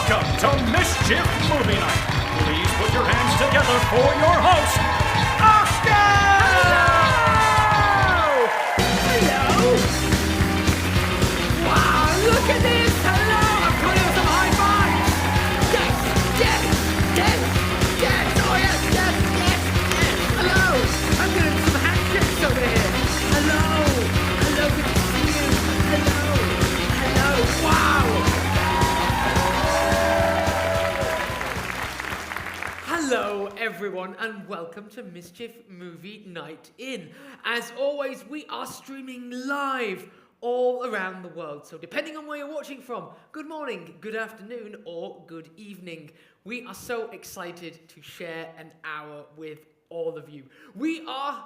Welcome to Mischief Movie Night. Please put your hands together for your host, Oscar! Hello! Wow, look at this! Hello! I'm calling with some high fives! Yes! Yes! Yes! Yes! Oh yes! Yes! Yes! Yes! Hello! I'm doing some handshakes over here! Hello! Hello, good to see you! Hello! Hello! Wow! Hello everyone and welcome to Mischief Movie Night In. As always, we are streaming live all around the world. So depending on where you're watching from, good morning, good afternoon, or good evening. We are so excited to share an hour with all of you. We are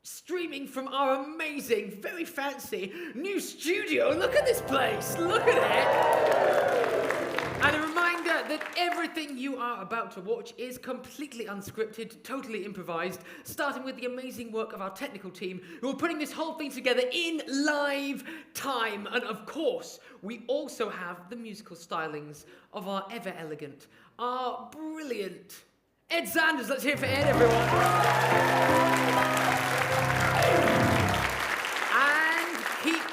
streaming from our amazing, very fancy new studio. Look at this place. Look at it. And a reminder that everything you are about to watch is completely unscripted, totally improvised, starting with the amazing work of our technical team who are putting this whole thing together in live time. And of course, we also have the musical stylings of our ever elegant, our brilliant Ed Sanders. Let's hear it for Ed, everyone.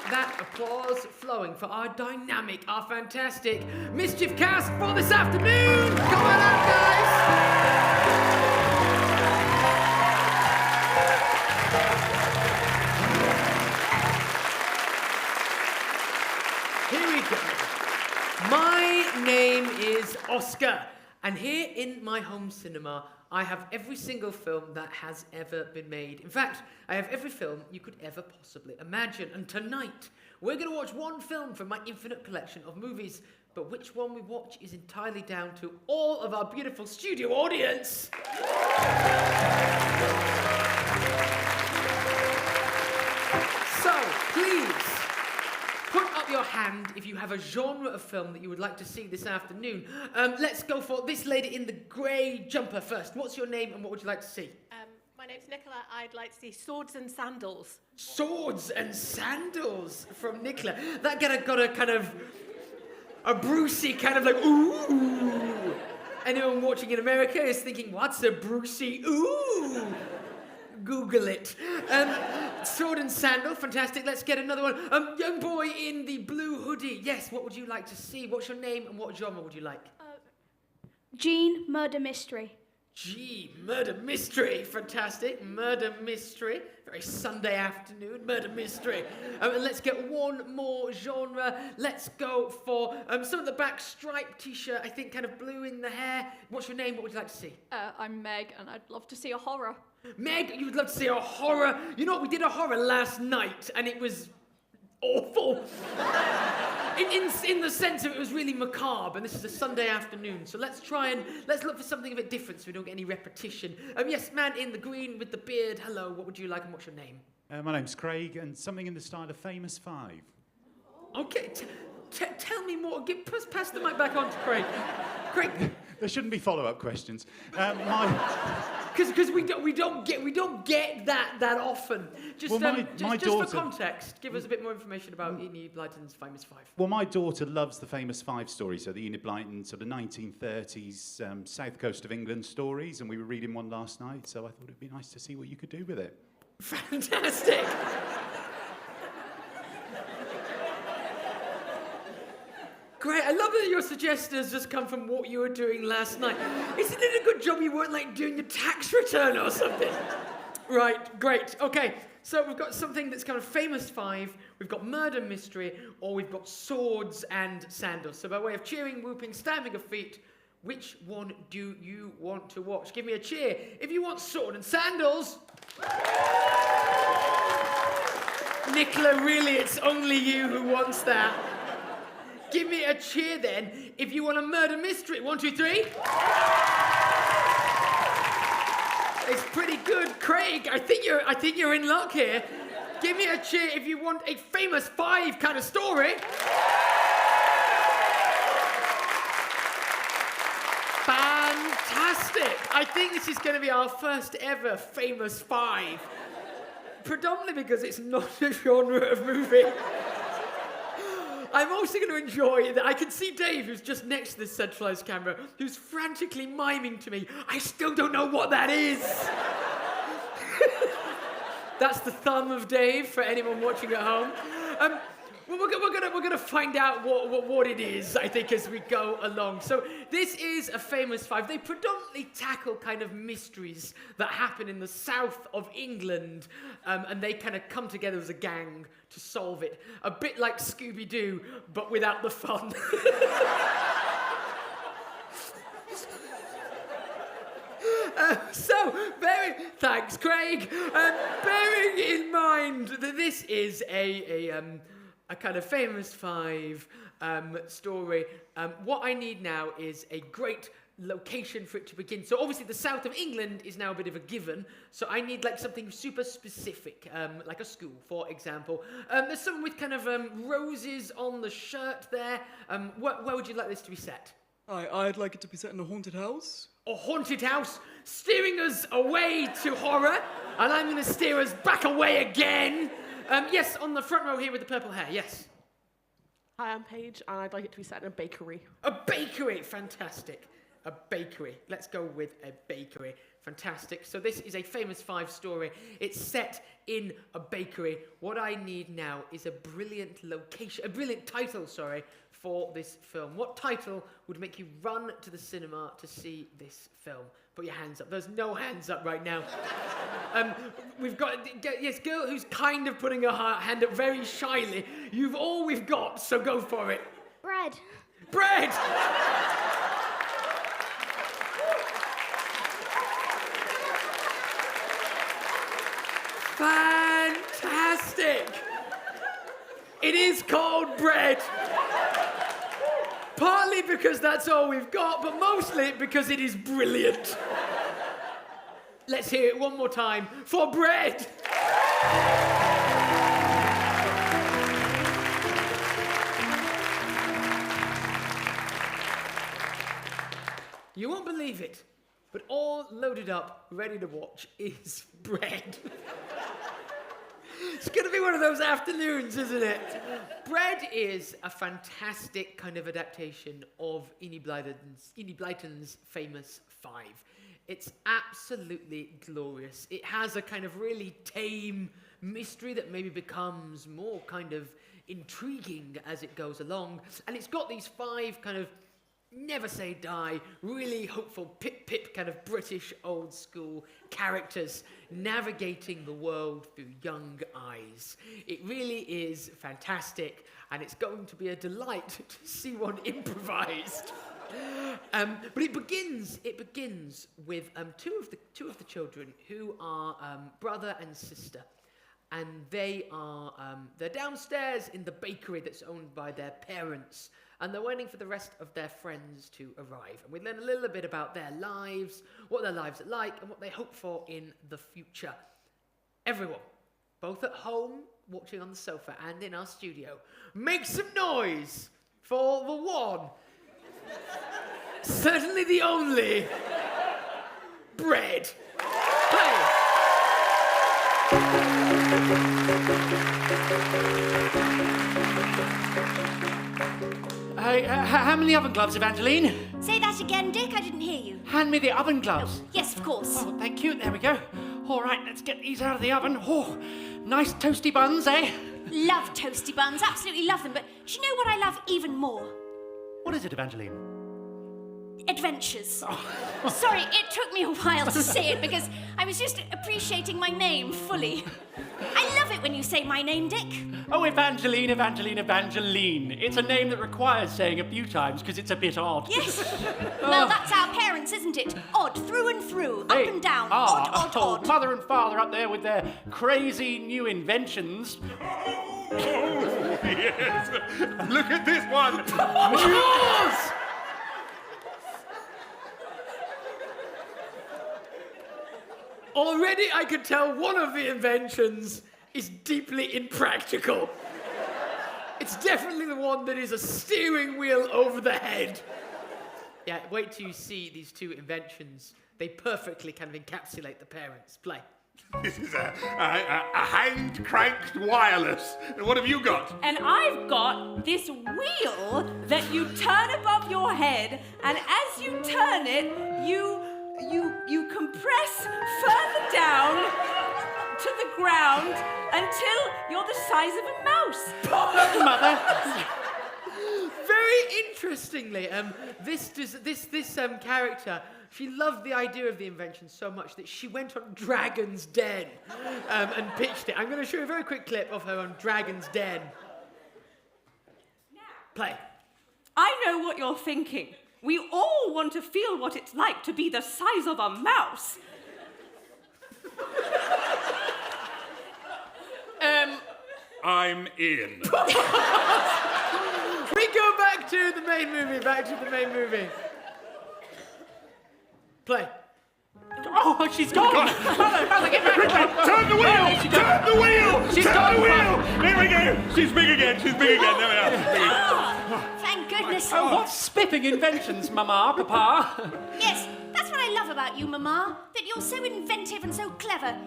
That applause flowing for our dynamic, our fantastic Mischief cast for this afternoon. Come on out, guys. Here we go. My name is Oscar, and here in my home cinema, I have every single film that has ever been made. In fact, I have every film you could ever possibly imagine. And tonight, we're going to watch one film from my infinite collection of movies. But which one we watch is entirely down to all of our beautiful studio audience. So, please, put up your hand if you have a genre of film that you would like to see this afternoon. Let's go for this lady in the grey jumper first. What's your name and what would you like to see? My name's Nicola. I'd like to see Swords and Sandals. Swords and Sandals from Nicola. That got a kind of a Brucey kind of like ooh. Anyone watching in America is thinking, what's a Brucey ooh? Google it. Sword and Sandal, fantastic. Let's get another one. Young boy in the blue hoodie. Yes, what would you like to see? What's your name and what genre would you like? Jean, Murder Mystery. Gee, murder mystery, fantastic. Murder mystery, very Sunday afternoon, murder mystery. And let's get one more genre. Let's go for some of the back striped t-shirt, I think kind of blue in the hair. What's your name? What would you like to see? I'm Meg, and I'd love to see a horror. Meg, you would love to see a horror. You know what, we did a horror last night, and it was awful. In the sense of it was really macabre, and this is a Sunday afternoon, so let's look for something a bit different so we don't get any repetition. Yes, man in the green with the beard, hello, what would you like and what's your name? My name's Craig, and something in the style of Famous Five. Okay, tell me more. Pass the mic back on to Craig. Craig. There shouldn't be follow-up questions. Because we don't get that often. Just for context, give us a bit more information about Enid Blyton's Famous Five. Well, my daughter loves the Famous Five stories, so the Enid Blyton sort of 1930s south coast of England stories, and we were reading one last night, so I thought it'd be nice to see what you could do with it. Fantastic. Great, I love that your suggestion has just come from what you were doing last night. Isn't it a good job you weren't like doing your tax return or something? Right, great. Okay, so we've got something that's kind of Famous Five, we've got Murder Mystery, or we've got Swords and Sandals. So by way of cheering, whooping, stamping of feet, which one do you want to watch? Give me a cheer if you want Sword and Sandals. Nicola, really, it's only you who wants that. Give me a cheer then if you want a murder mystery. 1, 2, 3. It's pretty good, Craig. I think you're in luck here. Give me a cheer if you want a Famous Five kind of story. Fantastic. I think this is going to be our first ever Famous Five. Predominantly because it's not a genre of movie. I'm also going to enjoy that I can see Dave, who's just next to this centralised camera, who's frantically miming to me, I still don't know what that is. That's the thumb of Dave for anyone watching at home. Well, we're gonna find out what it is, I think, as we go along. So this is a famous five. They predominantly tackle kind of mysteries that happen in the south of England, and they kind of come together as a gang to solve it. A bit like Scooby-Doo, but without the fun. Thanks, Craig. Bearing in mind that this is a kind of famous five story, what I need now is a great location for it to begin. So obviously the south of England is now a bit of a given, so I need like something super specific, like a school, for example. There's someone with kind of roses on the shirt there. Where would you like this to be set? I'd like it to be set in a haunted house. A haunted house, steering us away to horror, and I'm going to steer us back away again. Yes, on the front row here with the purple hair, yes. Hi, I'm Paige, and I'd like it to be set in a bakery. A bakery, fantastic. A bakery. Let's go with a bakery. Fantastic. So this is a famous five story. It's set in a bakery. What I need now is a brilliant title, for this film. What title would make you run to the cinema to see this film? Put your hands up. There's no hands up right now. We've got, yes, girl who's kind of putting her hand up very shyly. You've all we've got, so go for it. Bread. Bread! Fantastic! It is called Bread. Partly because that's all we've got, but mostly because it is brilliant. Let's hear it one more time for Bread. You won't believe it, but all loaded up, ready to watch is Bread. It's going to be one of those afternoons, isn't it? Bread is a fantastic kind of adaptation of Enid Blyton's famous five. It's absolutely glorious. It has a kind of really tame mystery that maybe becomes more kind of intriguing as it goes along. And it's got these five kind of never say die, really hopeful, pip kind of British old school characters navigating the world through young eyes. It really is fantastic, and it's going to be a delight to see one improvised. But it begins with two of the children who are brother and sister. And they're downstairs in the bakery that's owned by their parents, and they're waiting for the rest of their friends to arrive. And we learn a little bit about their lives, what their lives are like, and what they hope for in the future. Everyone, both at home, watching on the sofa, and in our studio, make some noise for the one, certainly the only, Bread. Play. How many oven gloves, Evangeline? Say that again, Dick. I didn't hear you. Hand me the oven gloves. Yes, of course. Oh, thank you. There we go. All right, let's get these out of the oven. Oh, nice toasty buns, eh? Love toasty buns. Absolutely love them. But do you know what I love even more? What is it, Evangeline? Adventures. Oh. Sorry, it took me a while to say it because I was just appreciating my name fully. I love it when you say my name, Dick. Oh, Evangeline. It's a name that requires saying a few times because it's a bit odd. Yes. Well, that's our parents, isn't it? Odd, through and through, up and down, odd. Mother and father up there with their crazy new inventions. Oh, yes. Look at this one. Yours! Already I can tell one of the inventions is deeply impractical. It's definitely the one that is a steering wheel over the head. Yeah, wait till you see these two inventions. They perfectly kind of encapsulate the parents. Play. This is a hand-cranked wireless. And what have you got? And I've got this wheel that you turn above your head, and as you turn it, you compress further down to the ground until you're the size of a mouse. Mother. Very interestingly, this character, she loved the idea of the invention so much that she went on Dragon's Den and pitched it. I'm going to show you a very quick clip of her on Dragon's Den. Play. I know what you're thinking. We all want to feel what it's like to be the size of a mouse. I'm in. We go back to the main movie, Play. Oh, she's gone. Mother, get back. Turn the wheel! Turn the wheel! She's Turn gone. the wheel! There we go. She's big again. There we are. Thank goodness. Oh, what spiffing inventions, Mama, Papa. Yes, that's what I love about you, Mama. That you're so inventive and so clever.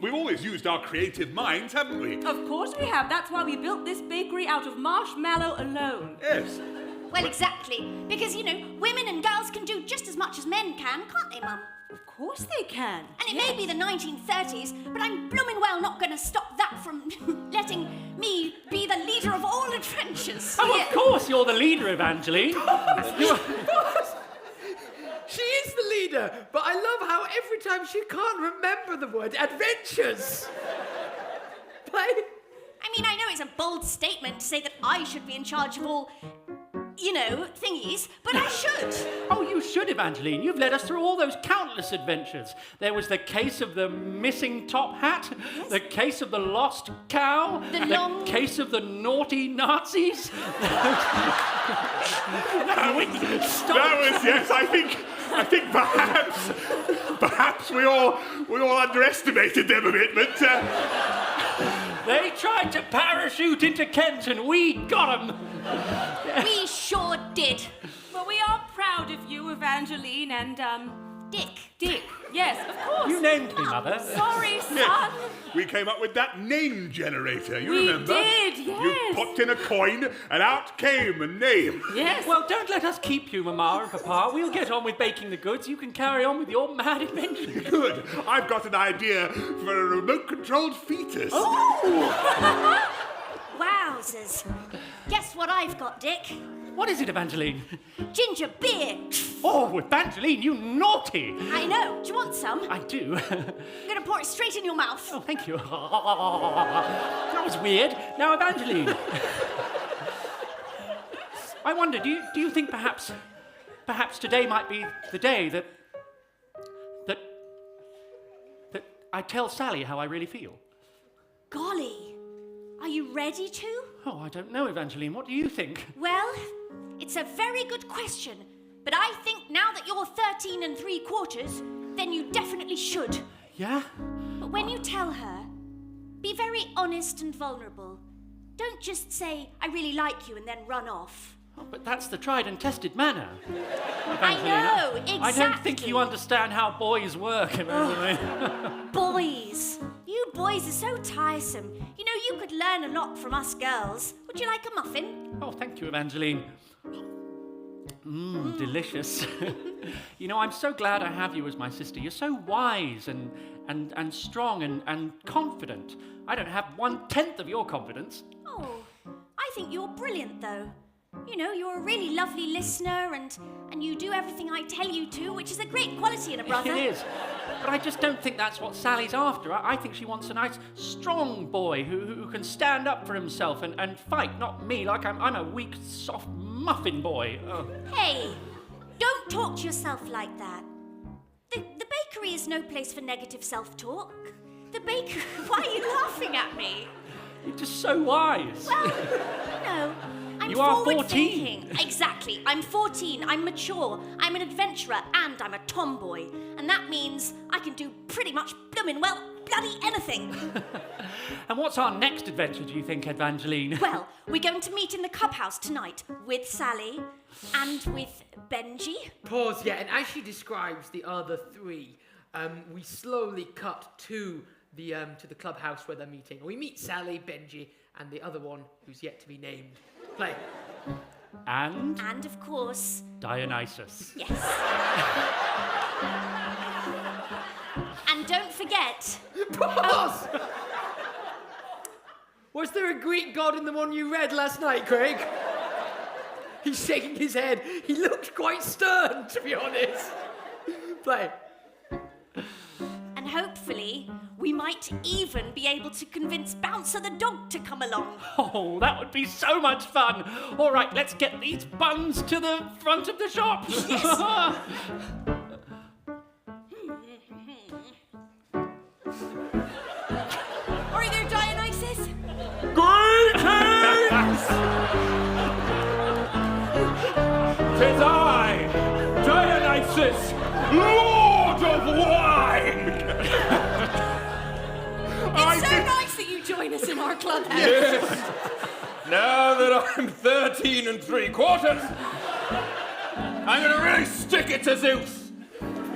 We've always used our creative minds, haven't we? Of course we have. That's why we built this bakery out of marshmallow alone. Yes. Well, exactly. Because, women and girls can do just as much as men can, can't they, Mum? Of course they can. And it may be the 1930s, but I'm blooming well not going to stop that from letting me be the leader of all adventures. Oh, of course you're the leader, Evangeline. She is the leader, but I love how every time she can't remember the word adventures. Play. I mean, I know it's a bold statement to say that I should be in charge of all, thingies, but I should. Oh, you should, Evangeline. You've led us through all those countless adventures. There was the case of the missing top hat, the case of the lost cow, the case of the naughty Nazis. Yes, I think perhaps we all underestimated them a bit, but They tried to parachute into Kent and we got them. We sure did. Well, we are proud of you, Evangeline, and, Dick. Yes, of course. You named me, Mother. Sorry, son. we came up with that name generator, you We remember? did, yes. You popped in a coin and out came a name. Yes. Well, don't let us keep you, Mama and Papa. We'll get on with baking the goods. You can carry on with your mad invention. Good. I've got an idea for a remote-controlled fetus. Wowzers. Guess what I've got, Dick? What is it, Evangeline? Ginger beer. Oh, Evangeline, you naughty! I know. Do you want some? I do. I'm going to pour it straight in your mouth. Oh, thank you. That was weird. Now, Evangeline. I wonder, do you think perhaps today might be the day that I tell Sally how I really feel? Golly. Are you ready to? Oh, I don't know, Evangeline. What do you think? Well, it's a very good question. But I think now that you're 13 3/4, then you definitely should. Yeah? But when you tell her, be very honest and vulnerable. Don't just say, I really like you, and then run off. Oh, but that's the tried and tested manner. I know, exactly. I don't think you understand how boys work, Evangeline. Boys. You boys are so tiresome. You could learn a lot from us girls. Would you like a muffin? Oh, thank you, Evangeline. Delicious. I'm so glad I have you as my sister. You're so wise and strong and confident. I don't have 1/10 of your confidence. Oh, I think you're brilliant, though. You're a really lovely listener and you do everything I tell you to, which is a great quality in a brother. It is. But I just don't think that's what Sally's after. I think she wants a nice, strong boy who can stand up for himself and fight, not me, like I'm a weak, soft muffin boy. Oh. Hey, don't talk to yourself like that. The bakery is no place for negative self-talk. The bakery... Why are you laughing at me? You're just so wise. Well, I'm You are 14. forward-thinking. Exactly. I'm 14. I'm mature. I'm an adventurer, and I'm a tomboy. And that means I can do pretty much bloody anything. And what's our next adventure, do you think, Evangeline? Well, we're going to meet in the Cub House tonight with Sally and with Benji. Pause, yeah, and as she describes the other three, we slowly cut to the clubhouse where they're meeting. We meet Sally, Benji, and the other one who's yet to be named. Play. And of course... Dionysus. Yes. And don't forget... Pause! Was there a Greek god in the one you read last night, Craig? He's shaking his head. He looked quite stern, to be honest. Play. And hopefully, we might even be able to convince Bouncer the dog to come along. Oh, that would be so much fun. All right, let's get these buns to the front of the shop. Yes. Are there, Dionysus? Greetings! 'Tis I, Dionysus, Lord of Wine! It's so nice that you join us in our clubhouse. Yes. Now that I'm 13 3/4, I'm gonna really stick it to Zeus.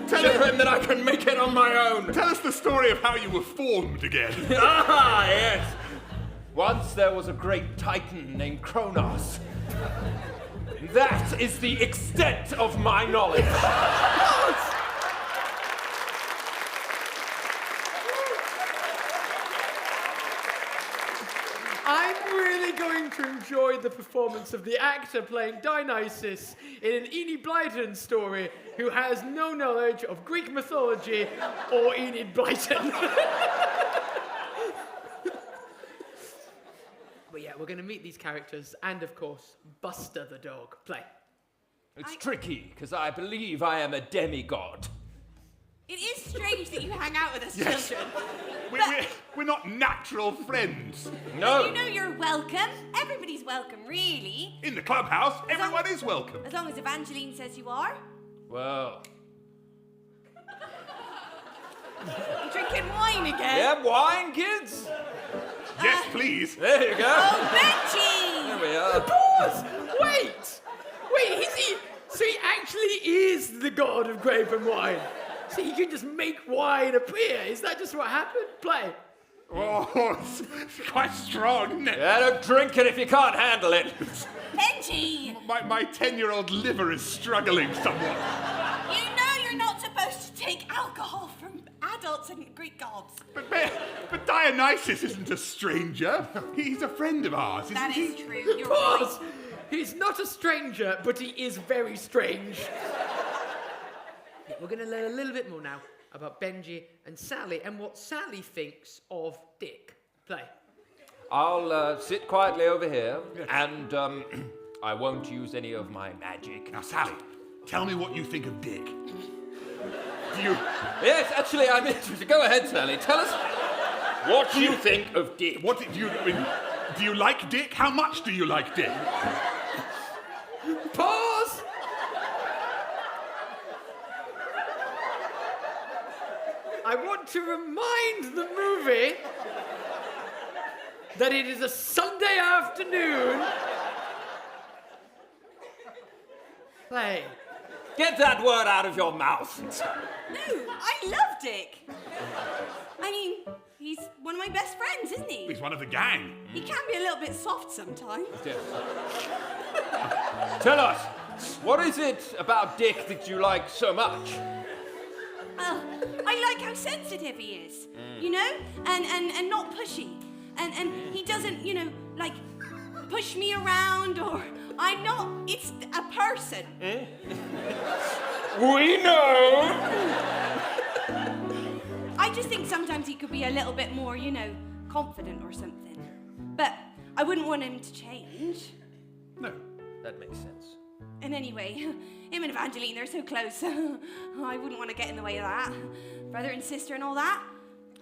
Show him that I can make it on my own. Tell us the story of how you were formed again. Ah, yes. Once there was a great titan named Kronos. That is the extent of my knowledge. I'm really going to enjoy the performance of the actor playing Dionysus in an Enid Blyton story who has no knowledge of Greek mythology or Enid Blyton. But yeah, we're going to meet these characters and, of course, Buster the dog. Play. It's tricky, because I believe I am a demigod. It is strange that you hang out with us, Yes. children. We're not natural friends. No. You know you're welcome. Everybody's welcome, really. In the clubhouse, everyone is welcome. As long as Evangeline says you are. Well. You're drinking wine again. Yeah, wine, kids? Yes, please. There you go. Oh, Benji! There we are. Pause! Wait, is he... So he actually is the god of grape and wine. So he can just make wine appear. Is that just what happened? Play. Oh, it's quite strong, isn't it? Yeah, don't drink it if you can't handle it. Benji! My 10-year-old liver is struggling somewhat. You know you're not supposed to take alcohol from adults and Greek gods. But Dionysus isn't a stranger. He's a friend of ours, isn't That he? is true. You're Pause! right. He's not a stranger, but he is very strange. We're going to learn a little bit more now about Benji and Sally and what Sally thinks of Dick. Play. I'll sit quietly over here, and I won't use any of my magic. Now, Sally, tell me what you think of Dick. Do you... Yes, actually, I'm interested. Go ahead, Sally. Tell us what you think of Dick. What do you... Do you like Dick? How much do you like Dick? Pause! I want to remind the movie that it is a Sunday afternoon. Play. Get that word out of your mouth. No, I love Dick. I mean, he's one of my best friends, isn't he? He's one of the gang. He can be a little bit soft sometimes. Yes. Tell us, what is it about Dick that you like so much? I like how sensitive he is, you know, and not pushy, and he doesn't, you know, like push me around or I'm not. It's a person. We know. I just think sometimes he could be a little bit more, you know, confident or something. But I wouldn't want him to change. No. That makes sense. And anyway, him and Evangeline, they're so close. I wouldn't want to get in the way of that. Brother and sister and all that.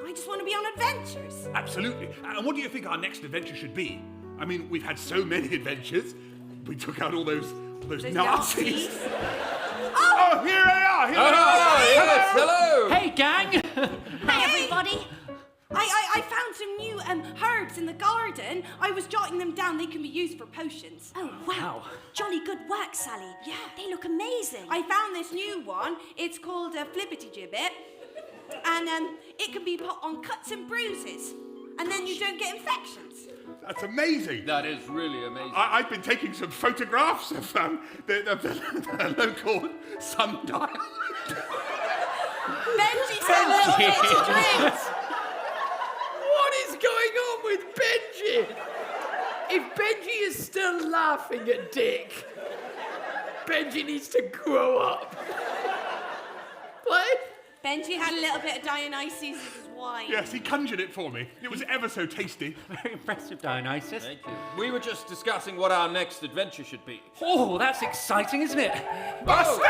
I just want to be on adventures. Absolutely. And what do you think our next adventure should be? I mean, we've had so many adventures. We took out all those Nazis. Oh, here they are! Here they are! Yes, hello! Hey, gang! Hi, everybody. I found some new herbs in the garden. I was jotting them down. They can be used for potions. Oh, wow. Jolly good work, Sally. Yeah. They look amazing. I found this new one. It's called Flippity Gibbet. and it can be put on cuts and bruises, and then you don't get infections. That's amazing. That is really amazing. I've been taking some photographs of the local sundial. Benji's had a little bit to drink. What is going on with Benji? If Benji is still laughing at Dick, Benji needs to grow up. What? Benji had a little bit of Dionysus' wine. Yes, he conjured it for me. It was ever so tasty. Very impressive, Dionysus. Thank you. We were just discussing what our next adventure should be. Oh, that's exciting, isn't it? Buster!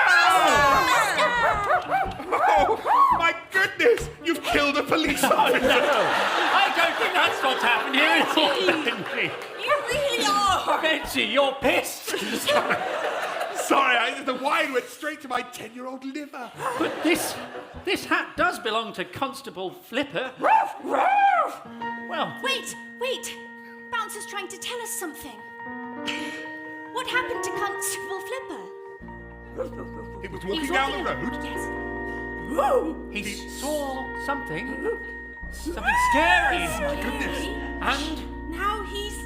Oh, my goodness! You've killed a police officer! No, I don't think that's what's happened here at all, Benji. You really are. Benji, you're pissed. Sorry, the wine went straight to my 10-year-old liver. But this hat does belong to Constable Flipper. Well... Wait! Bouncer's trying to tell us something. What happened to Constable Flipper? It was walking down the road. Yes. He saw something. Something scary. My goodness. And... Now he's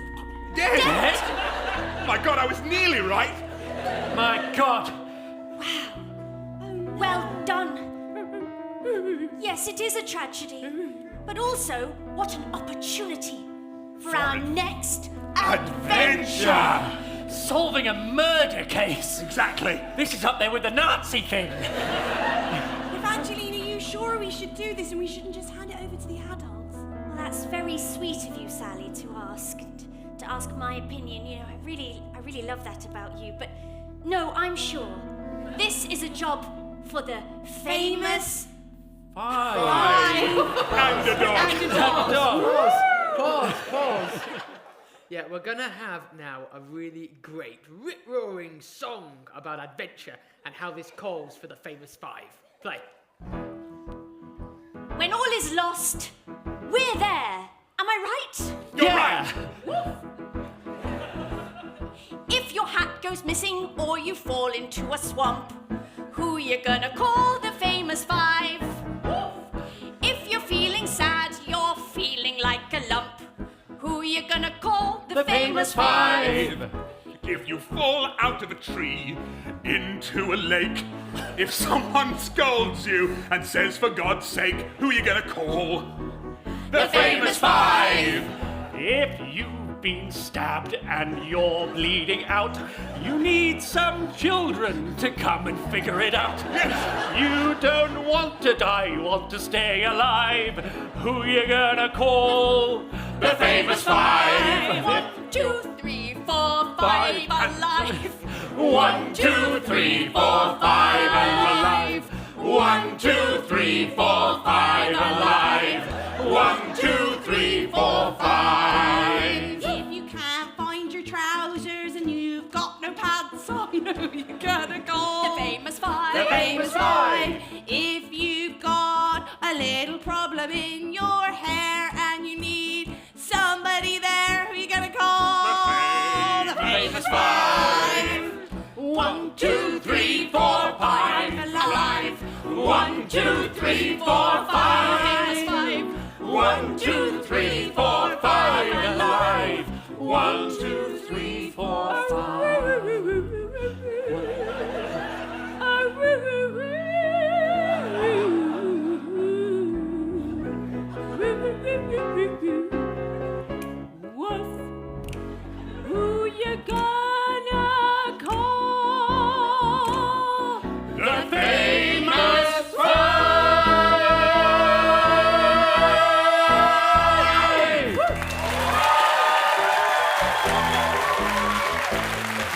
Dead! Dead? My God, I was nearly right. My God. Well done. Yes, it is a tragedy, but also what an opportunity for our next Adventure! Solving a murder case. Exactly. This is up there with the Nazi thing. Evangeline, are you sure we should do this and we shouldn't just hand it over to the adults? Well, that's very sweet of you, Sally, to ask my opinion. You know, I really love that about you. But no, I'm sure this is a job for the famous Five. And a dog. Pause. Yeah, we're gonna have now a really great, rip-roaring song about adventure and how this calls for the famous five. Play. When all is lost, we're there. Am I right? You're right. If your hat goes missing or you fall into a swamp, who you gonna call? The famous five. If you're feeling sad, you're feeling like a lump, who you gonna call? The famous five. If you fall out of a tree into a lake, if someone scolds you and says, for God's sake, who you gonna call? The famous five. If you've been stabbed and you're bleeding out, you need some children to come and figure it out. Yes. You don't want to die, you want to stay alive. Who you gonna call? The famous five. 1, 2, 3, 4, 5 alive. 1, 2, 3, 4, 5 alive. 1, 2, 3, 4, 5 alive. 1, 2, 3, 4, 5. If you can't find your trousers and you've got no pants on, you gotta call The famous five. the famous five. If you've got a little problem in your hair and you need somebody there, who you gonna call? The famous five. 1, 2, 3, 4, 5 alive. 1, 2, 3, 4, 5. 1, 2, 3, 4, 5 alive. 1, 2, 3, 4, 5. Woof. Who you gonna call? The famous five!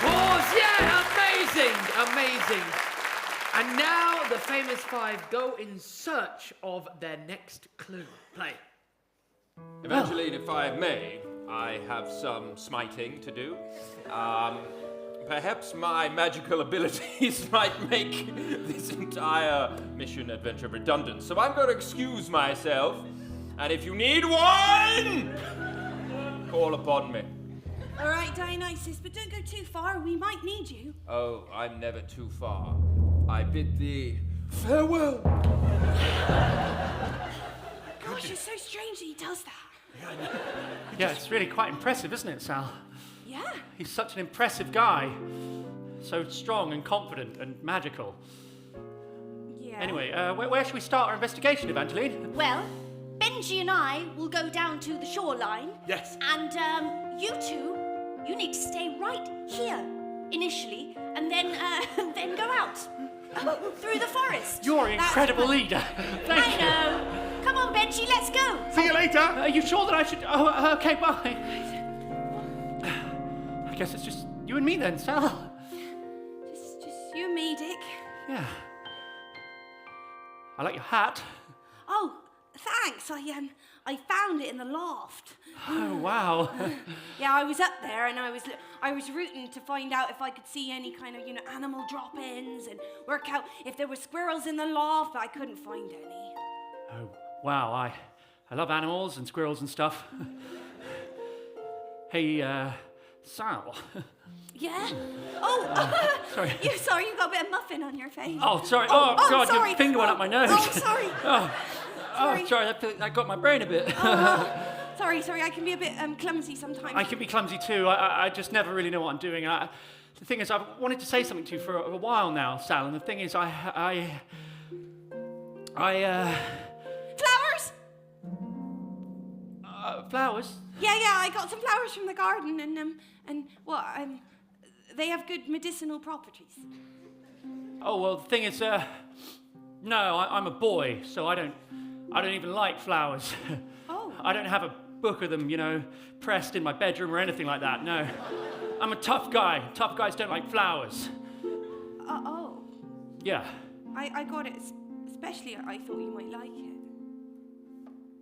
Pause, yeah, amazing. And now the famous five go in search of their next clue. Play. Evangeline, if I may, I have some smiting to do. Perhaps my magical abilities might make this entire mission adventure redundant, so I'm going to excuse myself, and if you need one, call upon me. All right, Dionysus, but don't go too far. We might need you. Oh, I'm never too far. I bid thee Farewell. Gosh, it's so strange that he does that. Yeah, it's really quite impressive, isn't it, Sal? Yeah. He's such an impressive guy. So strong and confident and magical. Yeah. Anyway, where should we start our investigation, Evangeline? Well, Benji and I will go down to the shoreline. Yes. And you two, you need to stay right here initially, and then then go out through the forest. You're an incredible leader. Thank I you. know. Come on, Benji, let's go. See you later. Are you sure that I should... Oh, okay, bye. I guess it's just you and me then, Sal. Just you and me, Dick. Yeah. I like your hat. Oh, thanks. I found it in the loft. Oh, wow. Yeah, I was up there and I was rooting to find out if I could see any kind of, animal drop-ins and work out if there were squirrels in the loft, but I couldn't find any. Oh, wow. I love animals and squirrels and stuff. Hey, Sal. Yeah? Oh, Sorry. Sorry, you've got a bit of muffin on your face. Oh, sorry. Oh, God, sorry. your finger went up my nose. Oh, sorry. Sorry, that got my brain a bit. Sorry, I can be a bit clumsy sometimes. I can be clumsy too. I just never really know what I'm doing. The thing is, I've wanted to say something to you for a while now, Sal, and the thing is, Flowers? Flowers? Yeah, I got some flowers from the garden, and they have good medicinal properties. Oh, well, the thing is, no, I'm a boy, so I don't even like flowers. Oh. I don't have a book of them, pressed in my bedroom or anything like that, no. I'm a tough guy. Tough guys don't like flowers. Oh. Yeah. I got it, especially I thought you might like it.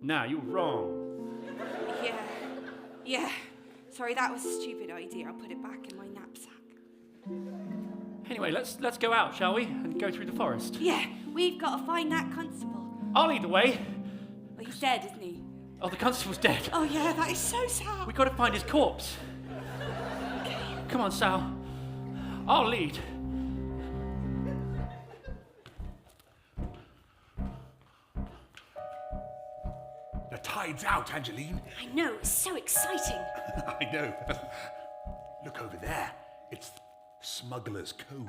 Nah, you're wrong. Yeah. Sorry, that was a stupid idea. I'll put it back in my knapsack. Anyway, let's go out, shall we? And go through the forest. Yeah, we've got to find that constable. I'll lead the way. Well, he's dead, isn't he? Oh, the constable's dead. Oh, yeah, that is so sad. We got to find his corpse. Okay. Come on, Sal. I'll lead. The tide's out, Angeline. I know, it's so exciting. I know. Look over there. It's Smuggler's Cove.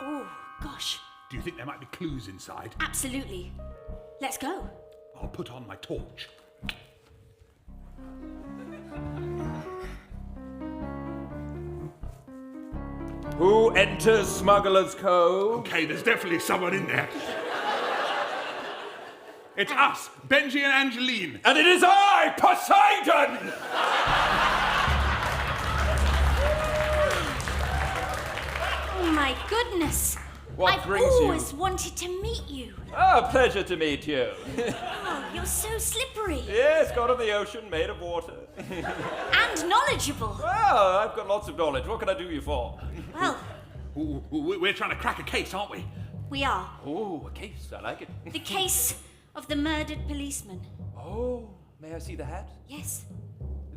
Oh, gosh. Do you think there might be clues inside? Absolutely. Let's go. I'll put on my torch. Who enters Smuggler's Cove? Okay, there's definitely someone in there. It's us, Benji and Angeline. And it is I, Poseidon! Oh my goodness. What brings you? I've always wanted to meet you. Ah, pleasure to meet you. Oh, you're so slippery. Yes, God of the ocean, made of water. And knowledgeable. Well, I've got lots of knowledge. What can I do you for? Well, Ooh, we're trying to crack a case, aren't we? we are. Oh, a case. I like it. The case of the murdered policeman. Oh, may I see the hat? Yes.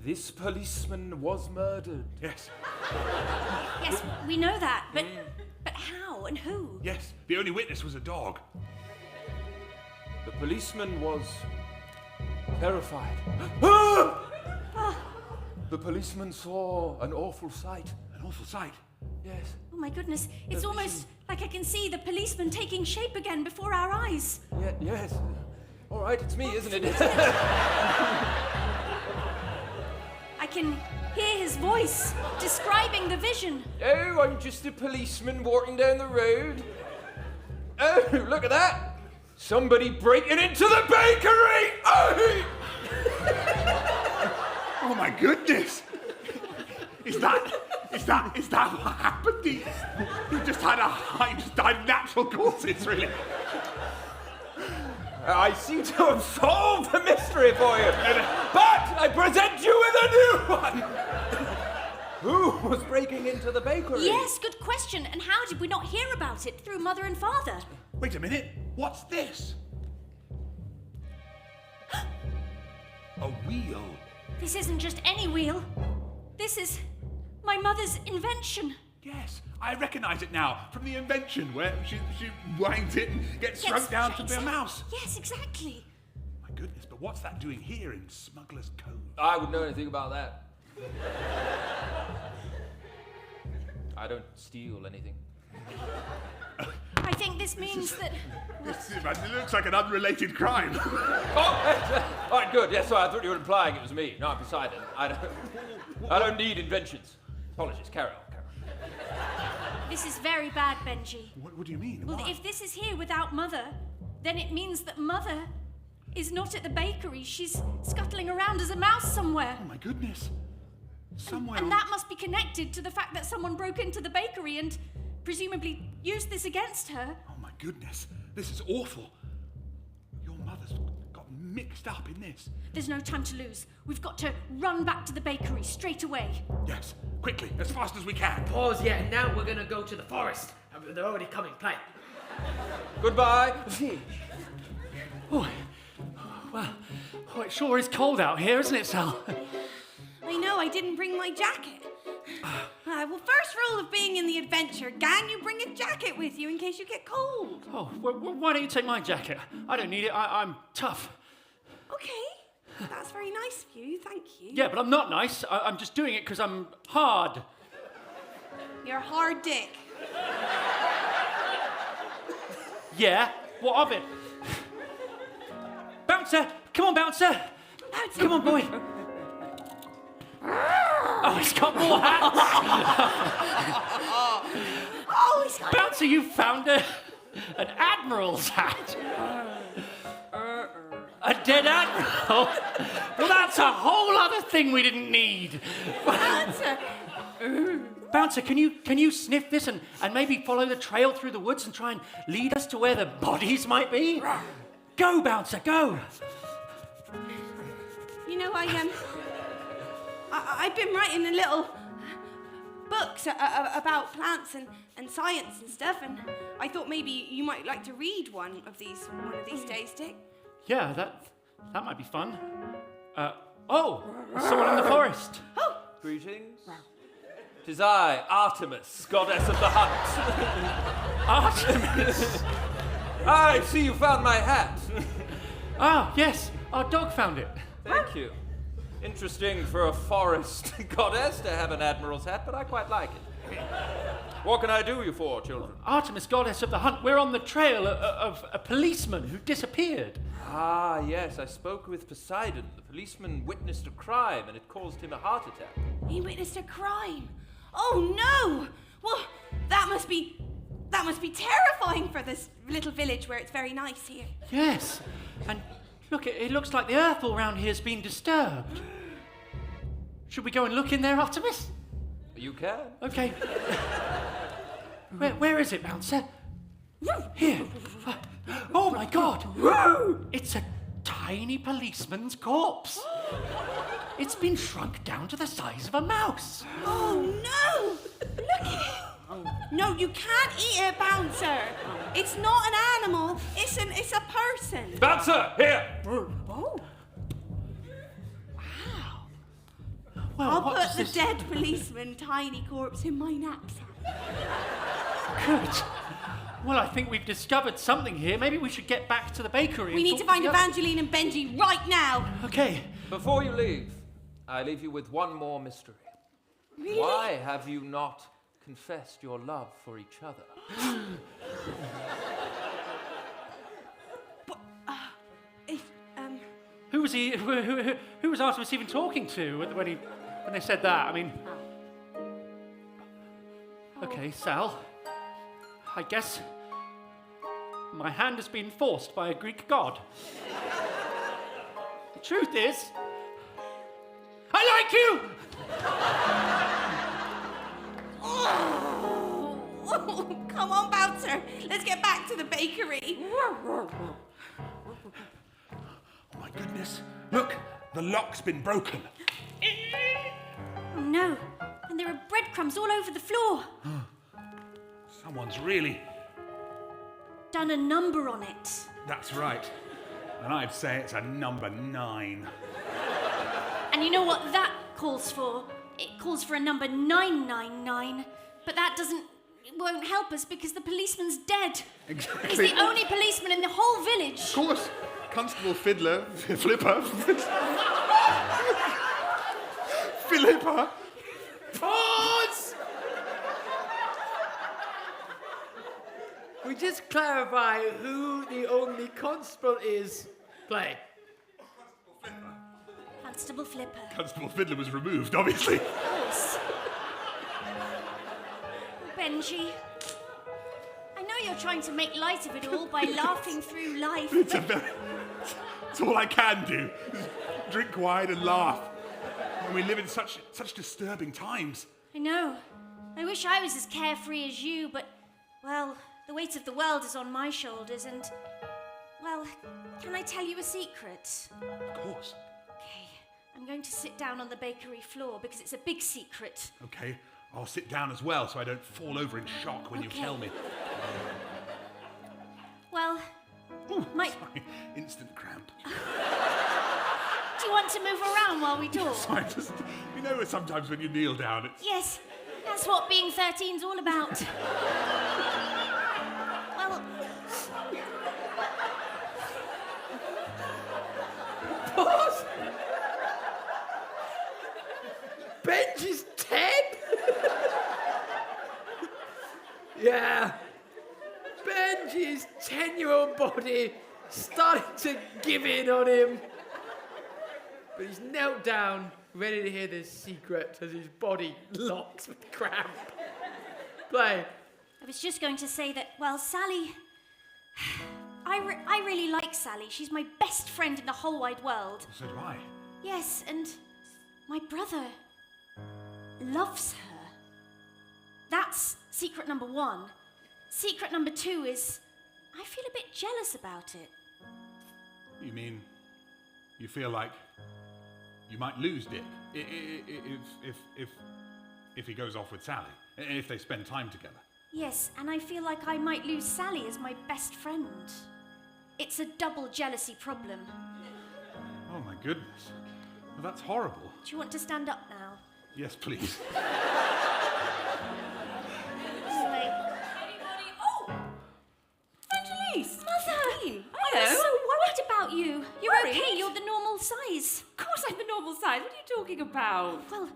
This policeman was murdered. Yes. Yes, we know that, but how and who? Yes, the only witness was a dog. The policeman was terrified. The policeman saw an awful sight. An awful sight? Yes. Oh my goodness, it's almost like I can see the policeman taking shape again before our eyes. Yes. All right, it's me, isn't it? I can hear his voice describing the vision. Oh, I'm just a policeman walking down the road. Oh, look at that! Somebody breaking into the bakery! Oh! Oh my goodness! Is that what happened? He just died of natural causes, really. I seem to have solved the mystery for you. But I present you with a new one. Who was breaking into the bakery? Yes, good question. And how did we not hear about it through Mother and Father? Wait a minute. What's this? A wheel. This isn't just any wheel. This is my mother's invention. Yes, I recognise it now from the invention where she winds it and gets shrunk down to be a mouse. Yes, exactly. My goodness, but what's that doing here in Smuggler's Cove? I wouldn't know anything about that. I don't steal anything. I think this means that... It looks like an unrelated crime. Oh, all right, good. Yes, sorry, I thought you were implying it was me. No, I'm Poseidon. I don't need inventions. Apologies. Carry on. This is very bad, Benji. What do you mean? Well, Why? if this is here without Mother, then it means that Mother is not at the bakery. She's scuttling around as a mouse somewhere. Oh, my goodness. Somewhere. And that must be connected to the fact that someone broke into the bakery and presumably used this against her. Oh, my goodness. This is awful. Your mother's got mixed up in this. There's no time to lose. We've got to run back to the bakery straight away. Yes, quickly, as fast as we can. Pause, yeah, and now we're gonna go to the forest. They're already coming, play. Goodbye. Oh, well, it sure is cold out here, isn't it, Sal? I know, I didn't bring my jacket. Well, first rule of being in the adventure gang, you bring a jacket with you in case you get cold. Oh, why don't you take my jacket? I don't need it. I'm tough. Okay, that's very nice of you, thank you. Yeah, but I'm not nice. I'm just doing it because I'm hard. You're a hard dick. Yeah, what of it? Bouncer! Come on, Bouncer! Bouncer. Come on, boy! Oh, he's got more hats! Oh, he's got... Bouncer, you found an admiral's hat! A dead admiral? Well, that's a whole other thing we didn't need! Bouncer! Bouncer, can you sniff this and maybe follow the trail through the woods and try and lead us to where the bodies might be? Go, Bouncer, go! You know, I've been writing a little books about plants and science and stuff, and I thought maybe you might like to read one of these days, Dick. Yeah, that might be fun. Someone in the forest. Oh! Greetings. 'Tis I, Artemis, goddess of the hunt. Artemis! I see you found my hat. Yes, our dog found it. Thank you. Interesting for a forest goddess to have an admiral's hat, but I quite like it. What can I do you for, children? Artemis, goddess of the hunt, we're on the trail of a policeman who disappeared. Ah, yes, I spoke with Poseidon. The policeman witnessed a crime and it caused him a heart attack. He witnessed a crime. Oh no! Well, that must be terrifying for this little village where it's very nice here. Yes, and look, it looks like the earth all around here has been disturbed. Should we go and look in there, Artemis? You can. Okay. Where is it, Bouncer? Here. Oh my God! It's a tiny policeman's corpse. It's been shrunk down to the size of a mouse. Oh no! Look at it. No, you can't eat it, Bouncer. It's not an animal. It's a person. Bouncer, here! Oh. Well, I'll what put does the this... dead policeman tiny corpse in my knapsack. Good. Well, I think we've discovered something here. Maybe we should get back to the bakery. We need to find Evangeline and Benji right now. Okay. Before you leave, I leave you with one more mystery. Really? Why have you not confessed your love for each other? Who was he? Who was Artemis even talking to when they said that? I mean, okay, Sal. I guess my hand has been forced by a Greek god. The truth is, I like you. Oh, come on, Bouncer. Let's get back to the bakery. Oh my goodness. Look, the lock's been broken. Oh no, and there are breadcrumbs all over the floor. Someone's really... Done a number on it. That's right. And I'd say it's a number 9. And you know what that calls for? It calls for a number 999. But that won't help us because the policeman's dead. Exactly. He's the only policeman in the whole village. Of course. Constable Fiddler, Flipper. Philippa. Pause! We just clarify who the only constable is. Play. Constable Flipper. Constable Fiddler was removed, obviously. Of course. Benji, I know you're trying to make light of it all by laughing through life. It's all I can do. Drink wine and laugh. And we live in such disturbing times. I know. I wish I was as carefree as you, but, well, the weight of the world is on my shoulders and, well, can I tell you a secret? Of course. Okay, I'm going to sit down on the bakery floor because it's a big secret. Okay, I'll sit down as well so I don't fall over in shock when you tell me. Well, Sorry, instant cramp. Do you want to move around while we talk? Sorry, just, you know sometimes when you kneel down, it's... Yes, that's what being 13's all about. Well... Pause! Benji's 10? Yeah. Benji's 10-year-old body starting to give in on him. But he's knelt down, ready to hear this secret as his body locks with cramp. Play. I was just going to say that, well, Sally... I really like Sally. She's my best friend in the whole wide world. So do I. Yes, and my brother loves her. That's secret number 1. Secret number 2 is I feel a bit jealous about it. You mean you feel like you might lose Dick if he goes off with Sally, if they spend time together? Yes, and I feel like I might lose Sally as my best friend. It's a double jealousy problem. Oh my goodness. Well, that's horrible. Do you want to stand up now? Yes, please. Angelise! Mother! Hello. I was so worried about you. You're Worried? okay, you're the normal size. Of course I'm the normal size. What are you talking about? Well,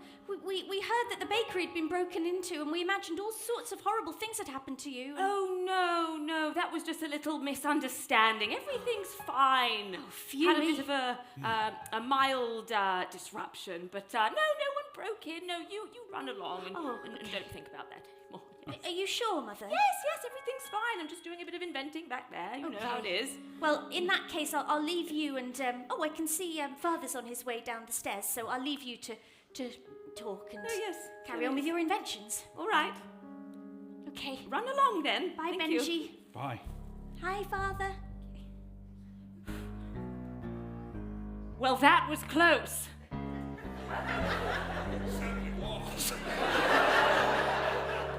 we heard that the bakery had been broken into and we imagined all sorts of horrible things had happened to you. Oh, no. That was just a little misunderstanding. Everything's fine. Oh, phew. Had a bit of a mild disruption, but no one broke in. No, you run along and don't think about that anymore. Yes. Are you sure, Mother? Yes, everything's fine. I'm just doing a bit of inventing back there. You know how it is. Well, in that case, I'll leave you and, I can see Father's on his way down the stairs, so I'll leave you to talk and carry on with your inventions. All right. Okay. Run along then. Bye, Thank Benji. you. Bye. Hi, Father. Well, that was close.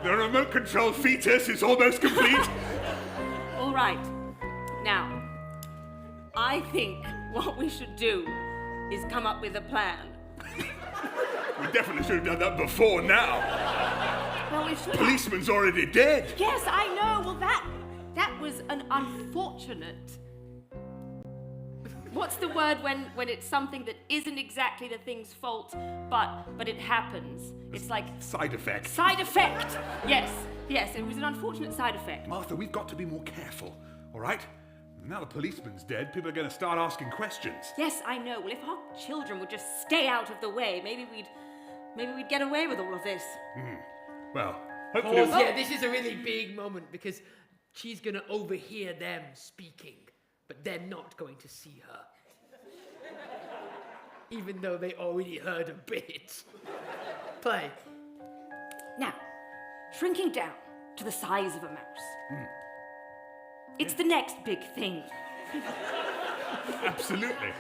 The remote control fetus is almost complete. All right. Now, I think what we should do is come up with a plan. We definitely should have done that before now. Well, we should. Policeman's already dead. Yes, I know. Well, that was an unfortunate. What's the word when it's something that isn't exactly the thing's fault, but it happens? It's like Side effect. side effect. Yes, it was an unfortunate side effect. Martha, we've got to be more careful, all right? Now the policeman's dead, people are going to start asking questions. Yes, I know. Well, if our children would just stay out of the way, maybe we'd get away with all of this. Well, hopefully... Pause. Yeah, this is a really big moment because she's going to overhear them speaking, but they're not going to see her. Even though they already heard a bit. Play. Now, shrinking down to the size of a mouse. It's the next big thing. Absolutely.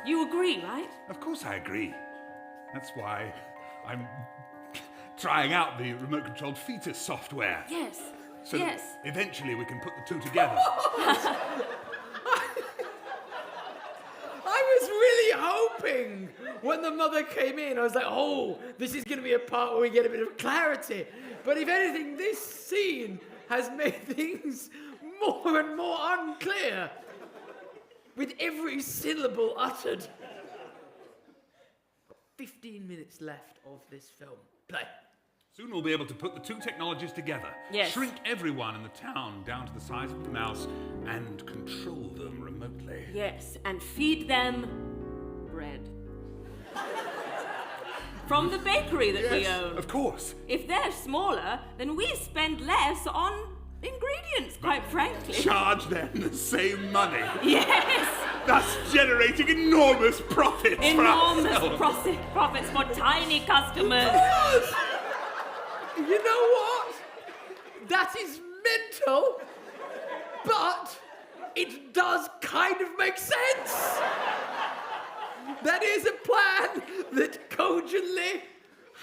You agree, right? Of course I agree. That's why I'm trying out the remote-controlled fetus software. Yes. So yes. that eventually we can put the two together. I was really hoping boring. When the mother came in, I was like, oh, this is going to be a part where we get a bit of clarity. But if anything, this scene has made things more and more unclear with every syllable uttered. 15 minutes left of this film. Play. Soon we'll be able to put the two technologies together. Yes. Shrink everyone in the town down to the size of a mouse and control them remotely. Yes, and feed them bread. From the bakery that we own. Of course. If they're smaller, then we spend less on ingredients, quite frankly. Charge them the same money. Yes! Thus generating enormous profits for Enormous ourselves. profits for tiny customers. You know what? That is mental, but it does kind of make sense. That is a plan that cogently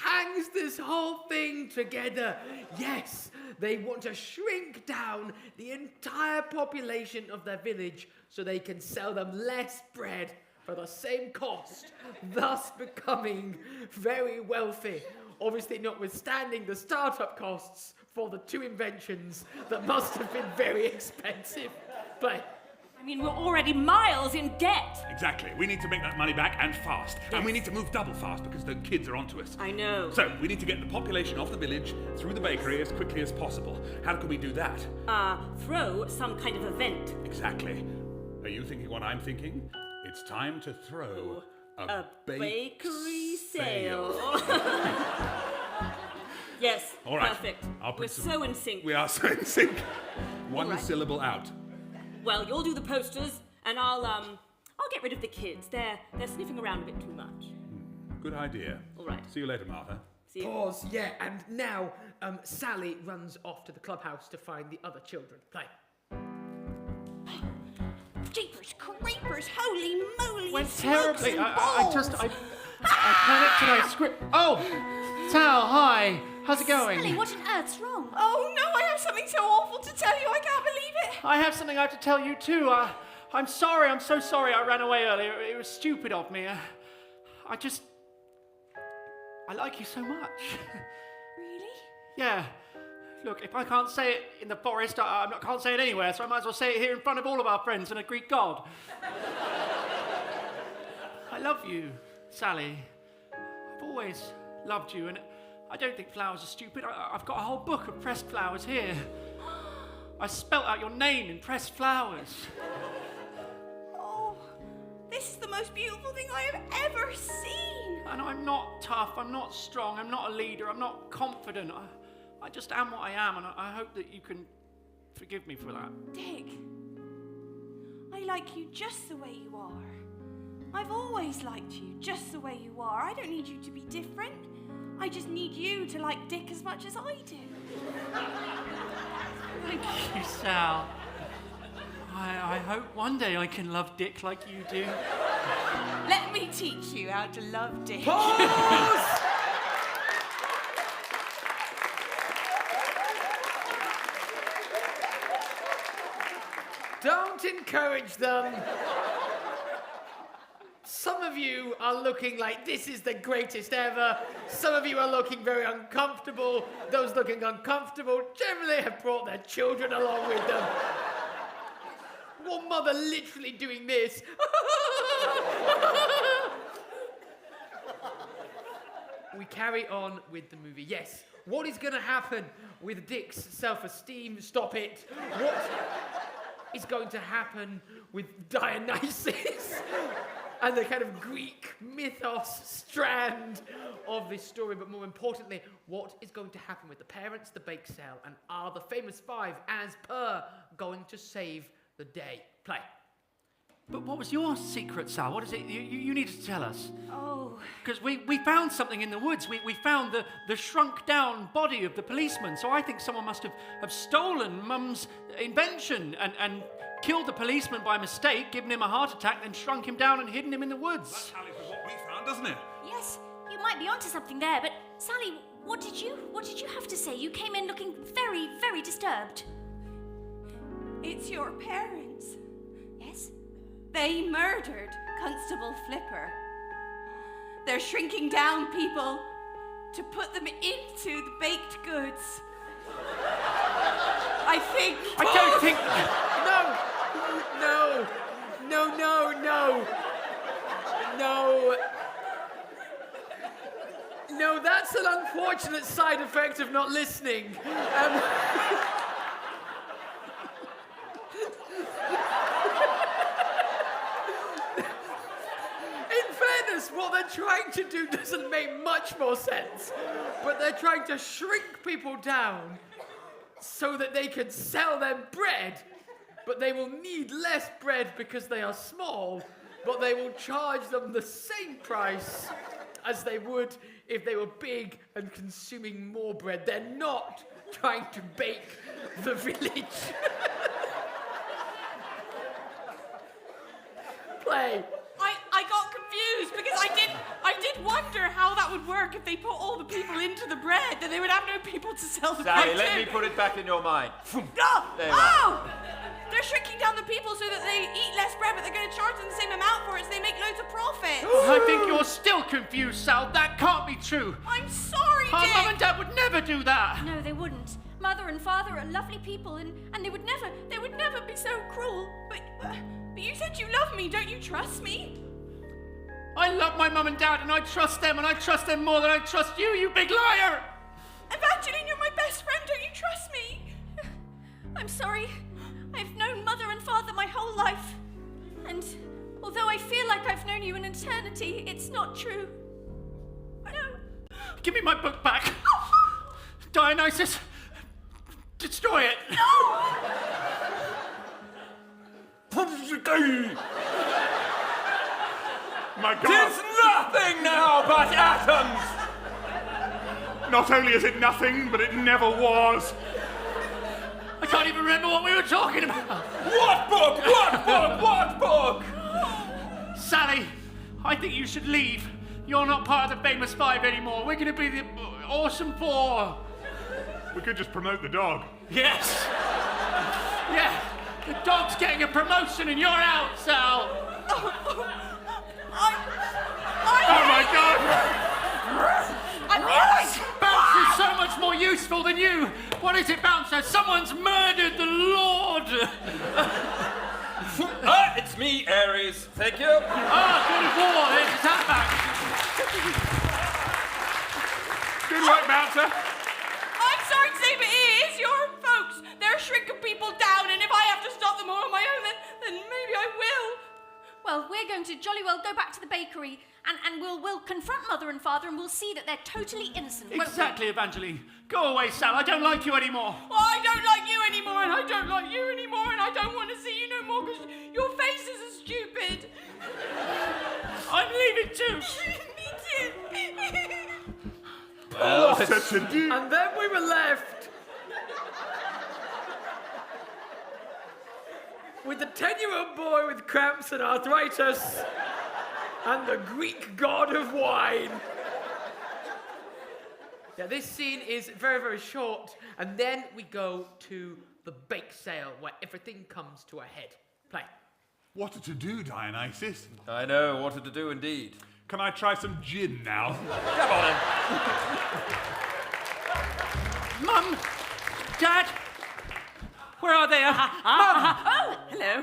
hangs this whole thing together. Yes, they want to shrink down the entire population of their village so they can sell them less bread for the same cost, thus becoming very wealthy. Obviously notwithstanding the startup costs for the two inventions that must have been very expensive. But I mean, we're already miles in debt. Exactly. We need to make that money back and fast. Yes. And we need to move double fast because the kids are onto us. I know. So we need to get the population off the village through the bakery as quickly as possible. How can we do that? Throw some kind of event. Exactly. Are you thinking what I'm thinking? It's time to throw a bakery sale. Yes, all right. Perfect. We're so in sync. We are so in sync. One right. syllable out. Well, you'll do the posters, and I'll get rid of the kids. They're sniffing around a bit too much. Good idea. All right. See you later, Martha. See you. Pause, yeah, and now Sally runs off to the clubhouse to find the other children. Play. Jeepers creepers, holy moly! Went smokes terribly. and I balls. panicked and I script. Oh, Tal, hi. How's it going? Sally, what on earth's wrong? Oh no, I have something so awful to tell you. I can't believe it. I have something I have to tell you too. I'm sorry. I'm so sorry. I ran away earlier. It was stupid of me. I like you so much. Really? Yeah. Look, if I can't say it in the forest, I can't say it anywhere, so I might as well say it here in front of all of our friends and a Greek god. I love you, Sally. I've always loved you, and I don't think flowers are stupid. I've got a whole book of pressed flowers here. I spelt out your name in pressed flowers. Oh, this is the most beautiful thing I have ever seen. And I'm not tough, I'm not strong, I'm not a leader, I'm not confident. I just am what I am, and I hope that you can forgive me for that. Dick, I like you just the way you are. I've always liked you just the way you are. I don't need you to be different. I just need you to like Dick as much as I do. Thank you, Sal. I hope one day I can love Dick like you do. Let me teach you how to love Dick. Pause! Don't encourage them. Some of you are looking like this is the greatest ever. Some of you are looking very uncomfortable. Those looking uncomfortable generally have brought their children along with them. One mother literally doing this. We carry on with the movie. Yes, what is going to happen with Dick's self-esteem? Stop it. What is going to happen with Dionysus and the kind of Greek mythos strand of this story? But more importantly, what is going to happen with the parents, the bake sale, and are the famous five, as per, going to save the day? Play. But what was your secret, Sal? What is it you needed to tell us? Oh. Because we found something in the woods. We found the shrunk-down body of the policeman. So I think someone must have stolen Mum's invention and killed the policeman by mistake, given him a heart attack, then shrunk him down and hidden him in the woods. That tallies with what we found, doesn't it? Yes, you might be onto something there, but Sally, what did you have to say? You came in looking very, very disturbed. It's your parents. Yes? They murdered Constable Flipper. They're shrinking down people to put them into the baked goods. I don't think... No, that's an unfortunate side effect of not listening. In fairness, what they're trying to do doesn't make much more sense. But they're trying to shrink people down so that they can sell them bread. But they will need less bread because they are small, but they will charge them the same price as they would if they were big and consuming more bread. They're not trying to bake the village. Play. I got confused because I did wonder how that would work if they put all the people into the bread, then they would have no people to sell the bread Sally, to. let me put it back in your mind. There you Oh! They're shrinking down the people so that they eat less bread, but they're going to charge them the same amount for it, so they make loads of profit. I think you're still confused, Sal. That can't be true. I'm sorry, Our Dick. mum and dad would never do that. No, they wouldn't. Mother and father are lovely people, and they would never be so cruel. But you said you love me. Don't you trust me? I love my mum and dad, and I trust them, and I trust them more than I trust you, you big liar! Evangeline, you're my best friend. Don't you trust me? I'm sorry. I've known Mother and Father my whole life. And although I feel like I've known you an eternity, it's not true. No. Give me my book back. Dionysus, destroy it. My God! Tis nothing now but atoms! Not only is it nothing, but it never was. I can't even remember what we were talking about. What book? What book? What book? Sally, I think you should leave. You're not part of the famous five anymore. We're going to be the awesome four. We could just promote the dog. Yes. Yeah, the dog's getting a promotion and you're out, Sal. Oh my God! Bouncer's so much more useful than you. What is it, Bouncer? Someone's murdered the Lord. It's me, Ares. Thank you. God of War. There's his hat back. Good work, Bouncer. I'm sorry to say, but it is your folks. They're shrinking people down, and if I have to stop them all on my own, then maybe I will. Well, we're going to jolly well go back to the bakery and we'll confront Mother and Father and we'll see that they're totally innocent. Exactly, Evangeline. Go away, Sal. I don't like you anymore. Well, I don't like you anymore, and I don't like you anymore, and I don't want to see you no more because your faces are stupid. I'm leaving too. Me too. Well, Such a do. And then we were left with the 10-year-old boy with cramps and arthritis and the Greek god of wine. Yeah, this scene is very, very short, and then we go to the bake sale where everything comes to a head. Play. What to do, Dionysus? I know what to do indeed. Can I try some gin now? Come on in. Mum, Dad, where are they? Mum, Oh, hello.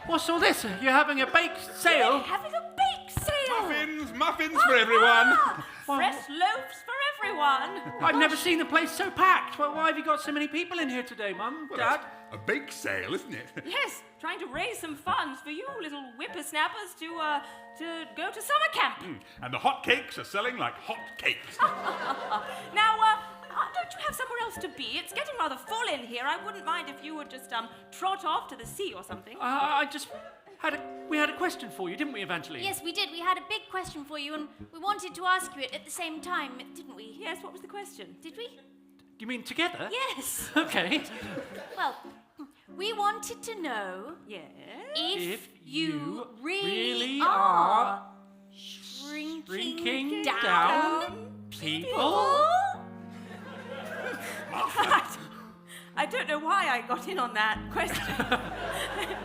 what's all this? You're having a bake sale? We're having a bake sale. Muffins for everyone. Fresh loaves for everyone. I've never seen the place so packed. Well, why have you got so many people in here today, Mum, Dad? A bake sale, isn't it? Yes, trying to raise some funds for you little whippersnappers to go to summer camp. And the hot cakes are selling like hot cakes. Now, don't you have somewhere else to be? It's getting rather full in here. I wouldn't mind if you would just trot off to the sea or something. We had a question for you, didn't we, Evangeline? Yes, we did. We had a big question for you and we wanted to ask you it at the same time, didn't we? Yes, what was the question? Did we? You mean together? Yes. Okay. Well, we wanted to know Yes. if you really are are shrinking down people? I don't know why I got in on that question.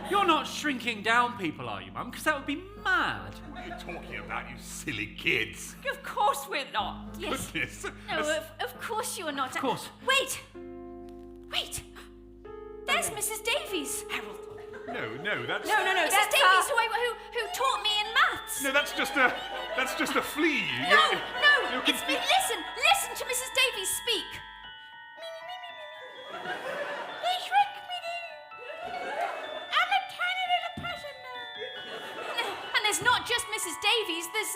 You're not shrinking down people, are you, Mum? Because that would be mad. What are you talking about, you silly kids? Of course we're not. Yes. Goodness. No, of course you're not. Of course. Wait. There's Mrs. Davies. Harold. No, that's... No, Mrs. that's Davies, who taught me in maths. No, that's just a flea. No, it's me. Listen to Mrs. Davies speak. They shrunk me. I'm a tiny little person now. And there's not just Mrs. Davies. There's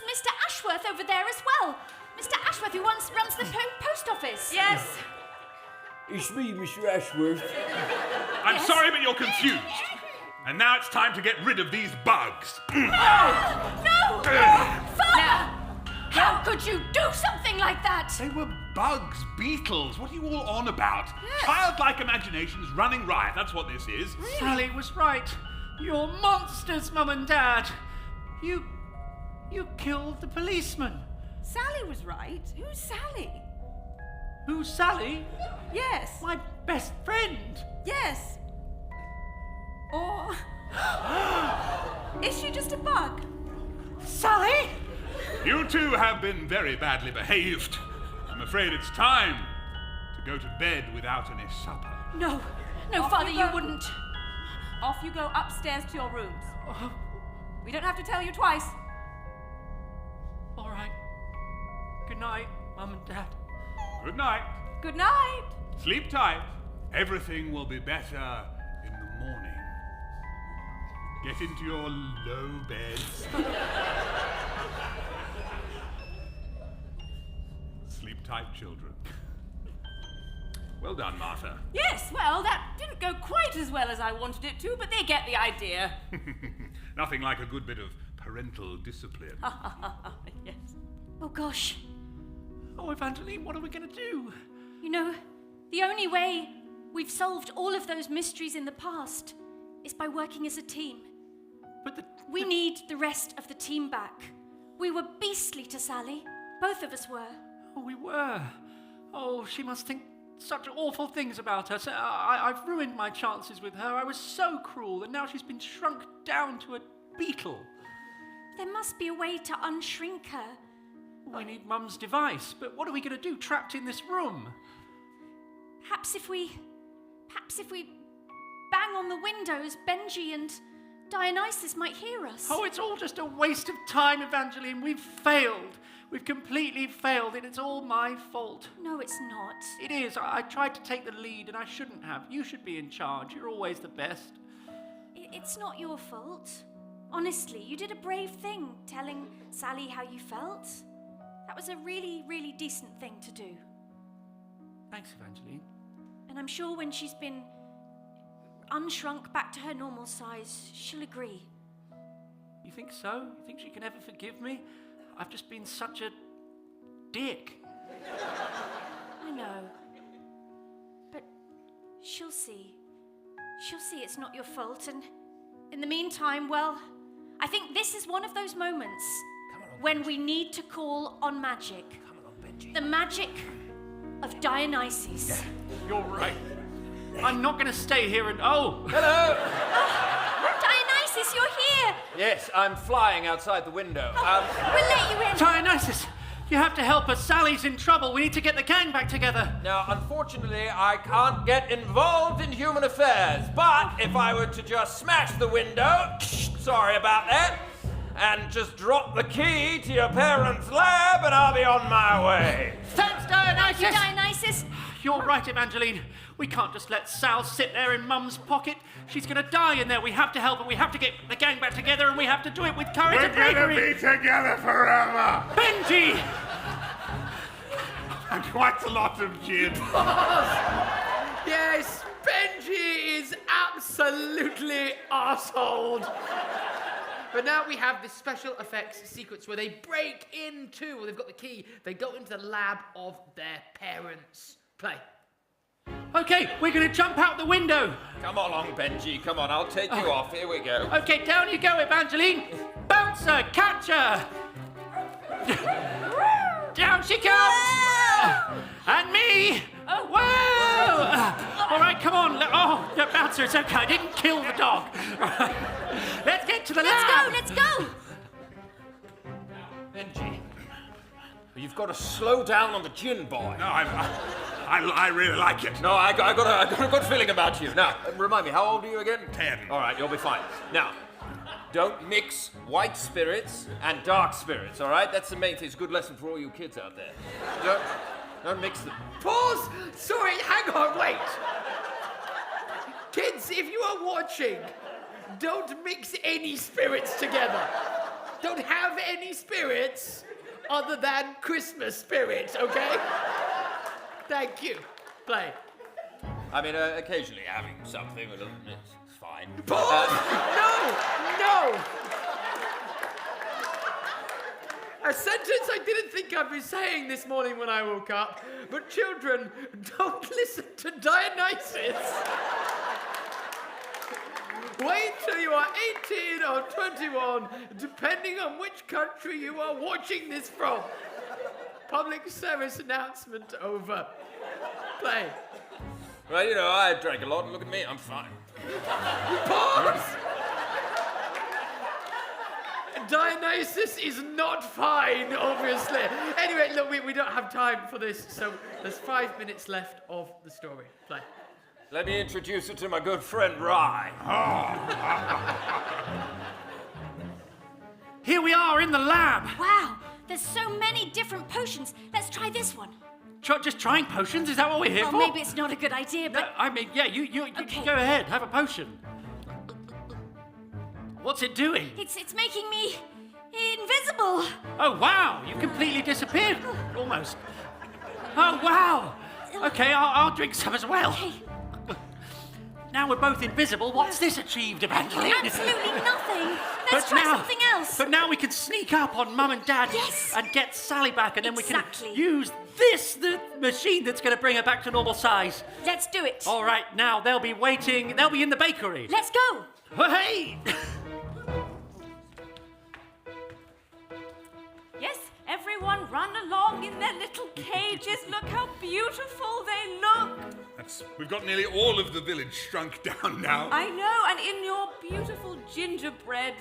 Mr. Ashworth over there as well. Mr. Ashworth, who runs the post office. Yes. It's me, Mr. Ashworth. I'm sorry, but you're confused. And now it's time to get rid of these bugs. No! Father! How could you do something like that? They were bugs, beetles. What are you all on about? Childlike imaginations running riot. That's what this is. Sally was right. You're monsters, Mum and Dad. You killed the policeman. Sally was right. Who's Sally? Who's Sally? Yes. My best friend. Yes. Or... is she just a bug? Sally? You two have been very badly behaved. I'm afraid it's time to go to bed without any supper. No, Off Father, you you go. wouldn't. Off you go upstairs to your rooms. We don't have to tell you twice. All right. Good night, Mum and Dad. Good night. Good night. Sleep tight. Everything will be better in the morning. Get into your low beds. Sleep tight, children. Well done, Martha. Yes, well, that didn't go quite as well as I wanted it to, but they get the idea. Nothing like a good bit of parental discipline. Yes. Oh, gosh. Oh, Evangeline, what are we going to do? You know, the only way we've solved all of those mysteries in the past is by working as a team. But we need the rest of the team back. We were beastly to Sally. Both of us were. Oh, we were. Oh, she must think such awful things about us. I've ruined my chances with her. I was so cruel, and now she's been shrunk down to a beetle. There must be a way to unshrink her. We need Mum's device, but what are we going to do trapped in this room? Perhaps if we bang on the windows, Benji and Dionysus might hear us. Oh, it's all just a waste of time, Evangeline. We've failed. We've completely failed, and it's all my fault. No, it's not. It is. I tried to take the lead, and I shouldn't have. You should be in charge. You're always the best. It's not your fault. Honestly, you did a brave thing, telling Sally how you felt. That was a really, really decent thing to do. Thanks, Evangeline. And I'm sure when she's been unshrunk back to her normal size, she'll agree. You think so? You think she can ever forgive me? I've just been such a dick. I know. But she'll see. She'll see it's not your fault. And in the meantime, well, I think this is one of those moments when we need to call on magic. Come on, Benji. The magic of Dionysus. Yeah, you're right. I'm not going to stay here and... Oh! Hello! Dionysus, you're here! Yes, I'm flying outside the window. We'll let you in. Dionysus, you have to help us. Sally's in trouble. We need to get the gang back together. Now, unfortunately, I can't get involved in human affairs, but if I were to just smash the window, sorry about that, and just drop the key to your parents' lab, and I'll be on my way. Thanks, Dionysus! Thank you, Dionysus. You're right, Evangeline. We can't just let Sal sit there in Mum's pocket. She's going to die in there. We have to help her. We have to get the gang back together, and we have to do it with courage and bravery. We're gonna be together forever! Benji! And quite a lot of gin. Yes, Benji is absolutely arseholed. But now we have this special effects sequence where they break into, well, they've got the key, they go into the lab of their parents. Play. Okay, we're going to jump out the window. Come along, Benji. Come on, I'll take you off. Here we go. Okay, down you go, Evangeline. Bouncer, catch her. Down she comes. And me. Oh. Whoa! No, Bouncer, it's okay. I didn't kill the dog. Let's get to the lab. Let's go! Benji, you've got to slow down on the gin, boy. No, I really like it. No, I got a good feeling about you. Now, remind me, how old are you again? 10. All right, you'll be fine. Now, don't mix white spirits and dark spirits, all right? That's the main thing. It's a good lesson for all you kids out there. Don't mix them. Pause! Sorry, hang on, wait. Kids, if you are watching, don't mix any spirits together. Don't have any spirits other than Christmas spirits, okay? Thank you. Play. I mean, occasionally having something, it's fine. Pause! No! A sentence I didn't think I'd be saying this morning when I woke up. But children, don't listen to Dionysus. Wait till you are 18 or 21, depending on which country you are watching this from. Public service announcement over. Play. Well, you know, I drank a lot. Look at me, I'm fine. Pause! Dionysus is not fine, obviously. Anyway, look, we don't have time for this, so there's 5 minutes left of the story. Play. Let me introduce you to my good friend, Rye. Here we are in the lab. Wow, there's so many different potions. Let's try this one. Just trying potions? Is that what we're here for? Maybe it's not a good idea, but... No, I mean, yeah, you Okay. go ahead, have a potion. What's it doing? It's making me invisible. Oh, wow, you completely disappeared. Almost. Oh, wow. Okay, I'll drink some as well. Okay. Now we're both invisible. What's this achieved, Evangeline? Absolutely nothing. Let's try something else. But now we can sneak up on Mum and Dad and get Sally back, and then we can use the machine that's going to bring her back to normal size. Let's do it. All right, now they'll be waiting. They'll be in the bakery. Let's go. Hey! Yes, everyone run along in their little cages. Look how beautiful they look. We've got nearly all of the village shrunk down now. I know, and in your beautiful gingerbread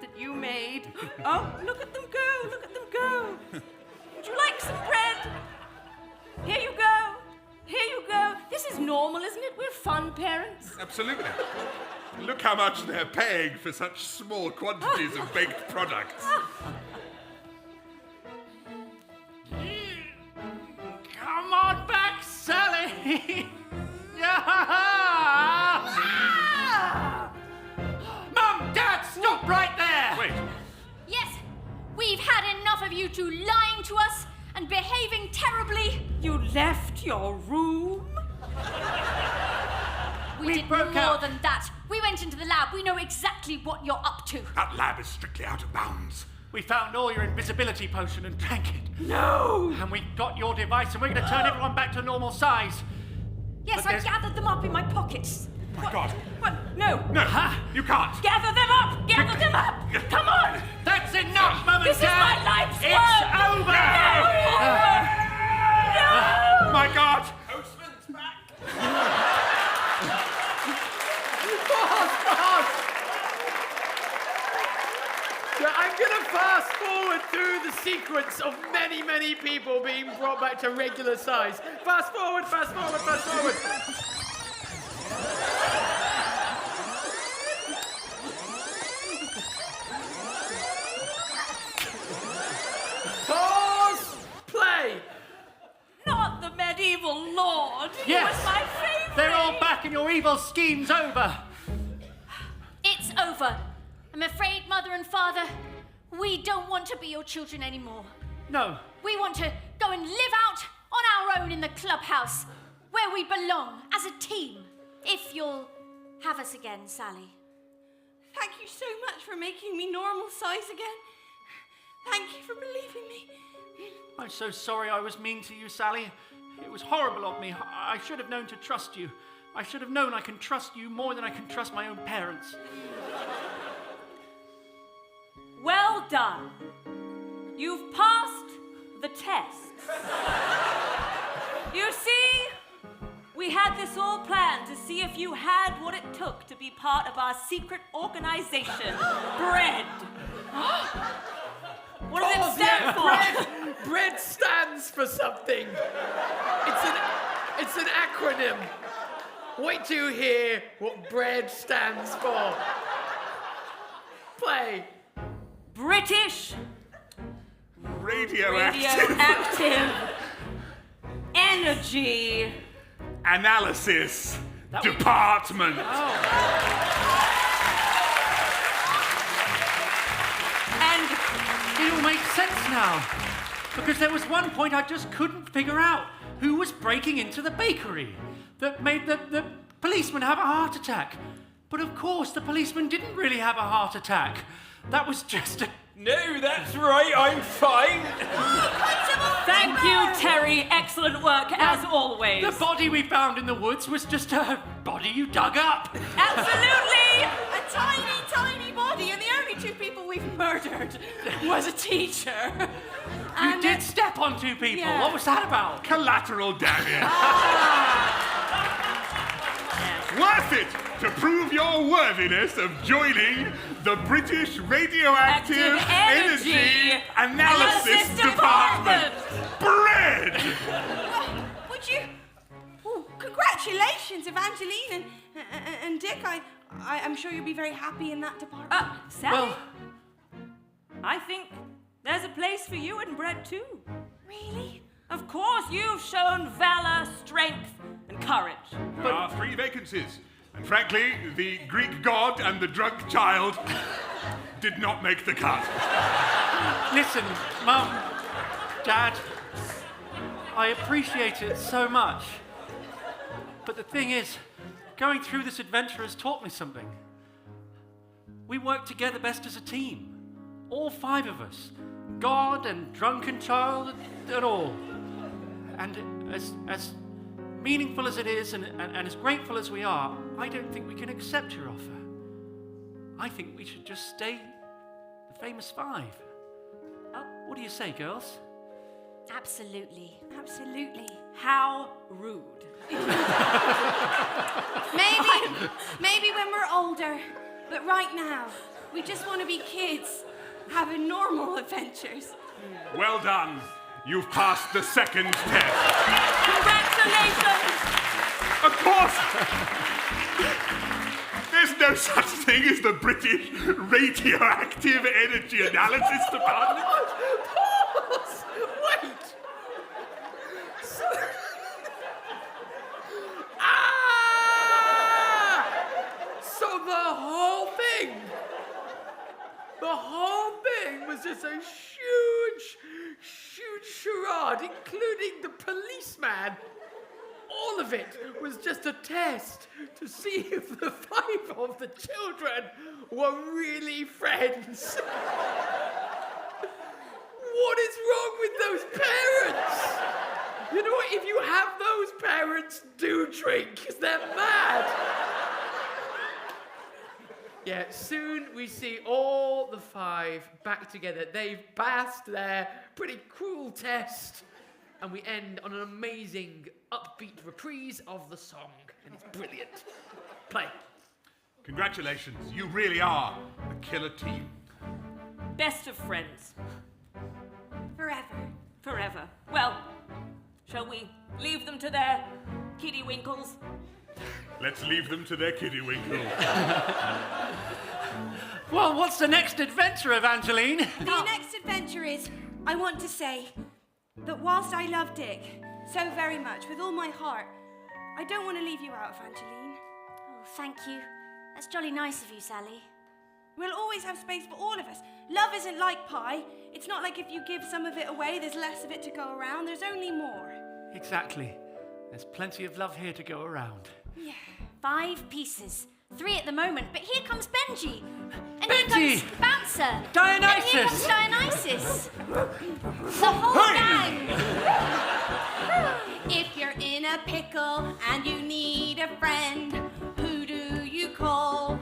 that you made. Oh, look at them go, look at them go. Would you like some bread? Here you go. Here you go. This is normal, isn't it? We're fun parents. Absolutely. Look how much they're paying for such small quantities of baked products. Come on back, Sally! Mum, Dad, stop right there! Wait. Yes, we've had enough of you two lying to us and behaving terribly. You left your room? We did more than that. We went into the lab. We know exactly what you're up to. That lab is strictly out of bounds. We found all your invisibility potion and drank it. No! And we got your device and we're going to turn everyone back to normal size. Yes, I gathered them up in my pockets. My God. What? No. No, you can't. Gather them up! Gather them up! Come on! That's enough, Mum and This is Dad! my life's It's work! over! No! My God. Postman's back. I'm going to fast forward through the sequence of many, many people being brought back to regular size. Fast forward, fast forward, fast forward. Pause! Play! Not the medieval lord. He Yes. was my favorite. They're all back and your evil scheme's over. It's over. I'm afraid, Mother and Father, we don't want to be your children anymore. No. We want to go and live out on our own in the clubhouse, where we belong as a team. If you'll have us again, Sally. Thank you so much for making me normal size again. Thank you for believing me. I'm so sorry I was mean to you, Sally. It was horrible of me. I should have known to trust you. I should have known I can trust you more than I can trust my own parents. Well done. You've passed the test. You see, We had this all planned to see if you had what it took to be part of our secret organization, Bread. What does it stand for? Bread stands for something. It's an acronym. Wait till you hear what bread stands for. Play. British Radioactive Energy Analysis Department. And It all makes sense now. Because there was one point I just couldn't figure out who was breaking into the bakery that made the policeman have a heart attack. But of course, the policeman didn't really have a heart attack. That was just a... No, that's right, I'm fine. thank you, Terry. Excellent work, as always. The body we found in the woods was just a body you dug up. Absolutely! A tiny, tiny body, and the only two people we've murdered was a teacher. You did step on two people. Yeah. What was that about? Collateral damage. Worth it to prove your worthiness of joining the British Radioactive Energy Analysis Department. Bread! Would you... Oh, congratulations, Evangeline and Dick. I'm sure you'll be very happy in that department. Sally? Well, I think there's a place for you in Bread, too. Really? Of course, you've shown valor, strength, and courage. There are 3 vacancies. And frankly, the Greek god and the drunk child did not make the cut. listen, Mum, Dad, I appreciate it so much. But the thing is, going through this adventure has taught me something. We work together best as a team. All 5 of us. God and drunken child and all. And as meaningful as it is and as grateful as we are, I don't think we can accept your offer. I think we should just stay the famous 5. Oh. What do you say, girls? Absolutely. Absolutely. How rude. Maybe when we're older, but right now, we just want to be kids, having normal adventures. Well done. You've passed the second test. Congratulations! Of course! There's no such thing as the British Radioactive Energy Analysis Department. Pause! Wait! So the whole thing was just a huge charade, including the policeman. All of it was just a test to see if the 5 of the children were really friends. What is wrong with those parents? You know what? If you have those parents, do drink, because they're mad. Yeah, soon we see all the 5 back together. They've passed their pretty cruel test. And we end on an amazing, upbeat reprise of the song. And it's brilliant. Play. Congratulations. You really are a killer team. Best of friends. Forever. Forever. Well, shall we leave them to their kiddy-winkles? Let's leave them to their kiddy-winkle. Well, what's the next adventure, Evangeline? The next adventure is, I want to say, that whilst I love Dick so very much, with all my heart, I don't want to leave you out, Evangeline. Oh, thank you. That's jolly nice of you, Sally. We'll always have space for all of us. Love isn't like pie. It's not like if you give some of it away, there's less of it to go around. There's only more. Exactly. There's plenty of love here to go around. Yeah. 5 pieces. 3 at the moment, but here comes Benji. And Benji! here comes Bouncer. Dionysus! And here comes Dionysus. The whole gang. If you're in a pickle and you need a friend, who do you call?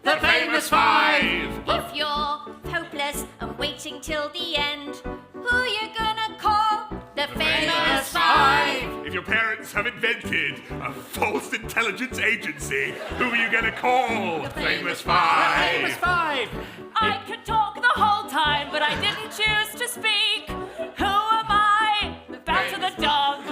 The famous 5! If you're hopeless and waiting till the end, who you gonna call? The famous 5. If you're parents have invented a false intelligence agency. Who are you gonna call? The Famous The Five. Famous Five! I could talk the whole time, but I didn't choose to speak. Who am I? Back to the dog.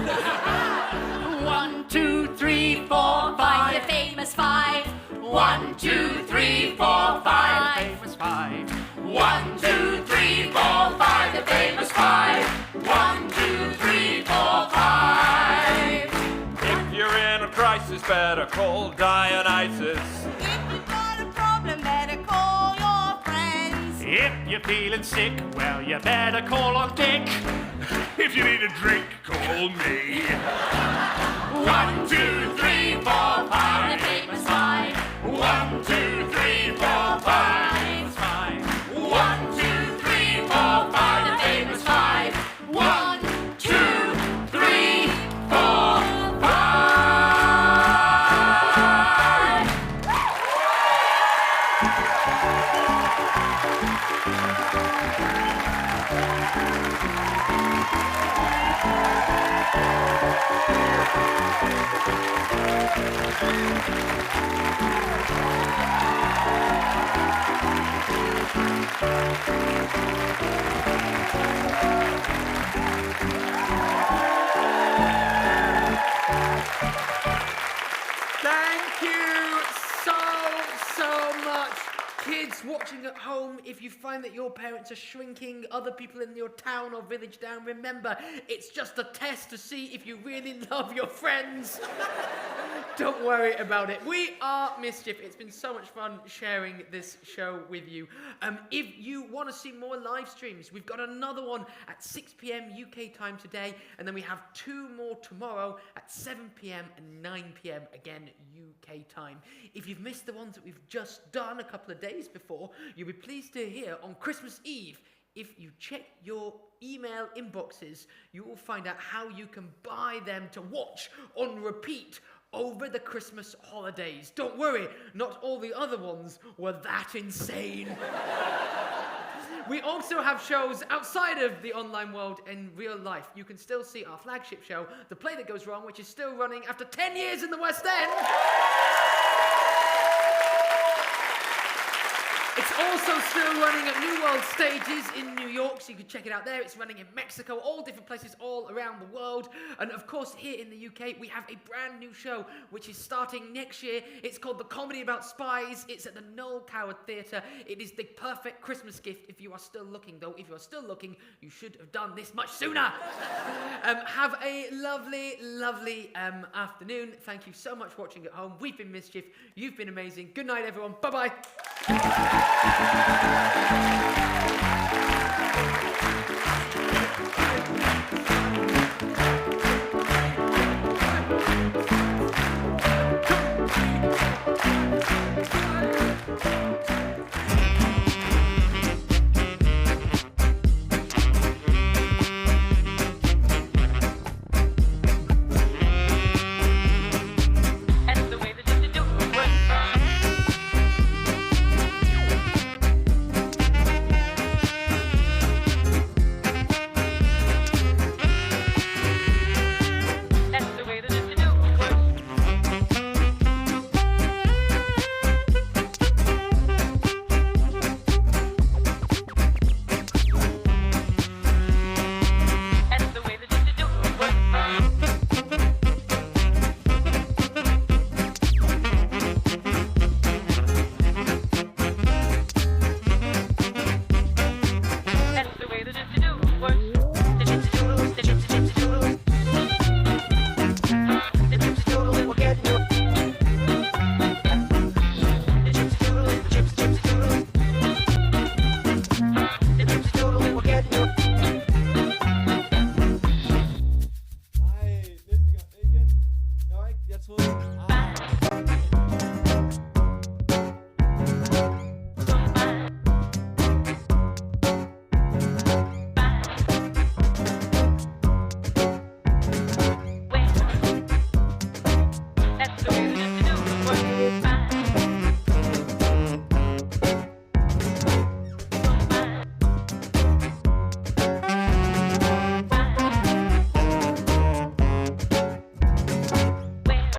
1, 2, 3, 4, 5. Five, the famous five. 1, 2, 3, 4, 5. Famous Five. 1, 2, 3, 4, 5. The famous five. 1, 2, 3, 4, 5. If you're in a crisis, better call Dionysus. If you've got a problem, better call your friends. If you're feeling sick, well, you better call on Dick. If you need a drink, call me. 1, 2, 3, 4, 5. The famous five. 1, 2, 3, 4, 5. Famous Five. 1, 2, 3, 4, 5. The famous five. 1, 2, 3, 4, 5. Thank you so much. Kids watching at home, if you find that your parents are shrinking other people in your town or village down, remember, it's just a test to see if you really love your friends. Don't worry about it. We are Mischief. It's been so much fun sharing this show with you. If you want to see more live streams, we've got another one at 6 p.m. UK time today, and then we have 2 more tomorrow at 7 p.m. and 9 p.m. again UK time. If you've missed the ones that we've just done a couple of days before, you'll be pleased to hear on Christmas Eve, if you check your email inboxes, you will find out how you can buy them to watch on repeat over the Christmas holidays. Don't worry, not all the other ones were that insane. We also have shows outside of the online world in real life. You can still see our flagship show, The Play That Goes Wrong, which is still running after 10 years in the West End. It's also still running at New World Stages in New York, so you can check it out there. It's running in Mexico, all different places all around the world. And of course, here in the UK, we have a brand new show, which is starting next year. It's called The Comedy About Spies. It's at the Noel Coward Theatre. It is the perfect Christmas gift if you are still looking, though. If you are still looking, you should have done this much sooner. Have a lovely, lovely afternoon. Thank you so much for watching at home. We've been Mischief. You've been amazing. Good night, everyone. Bye-bye.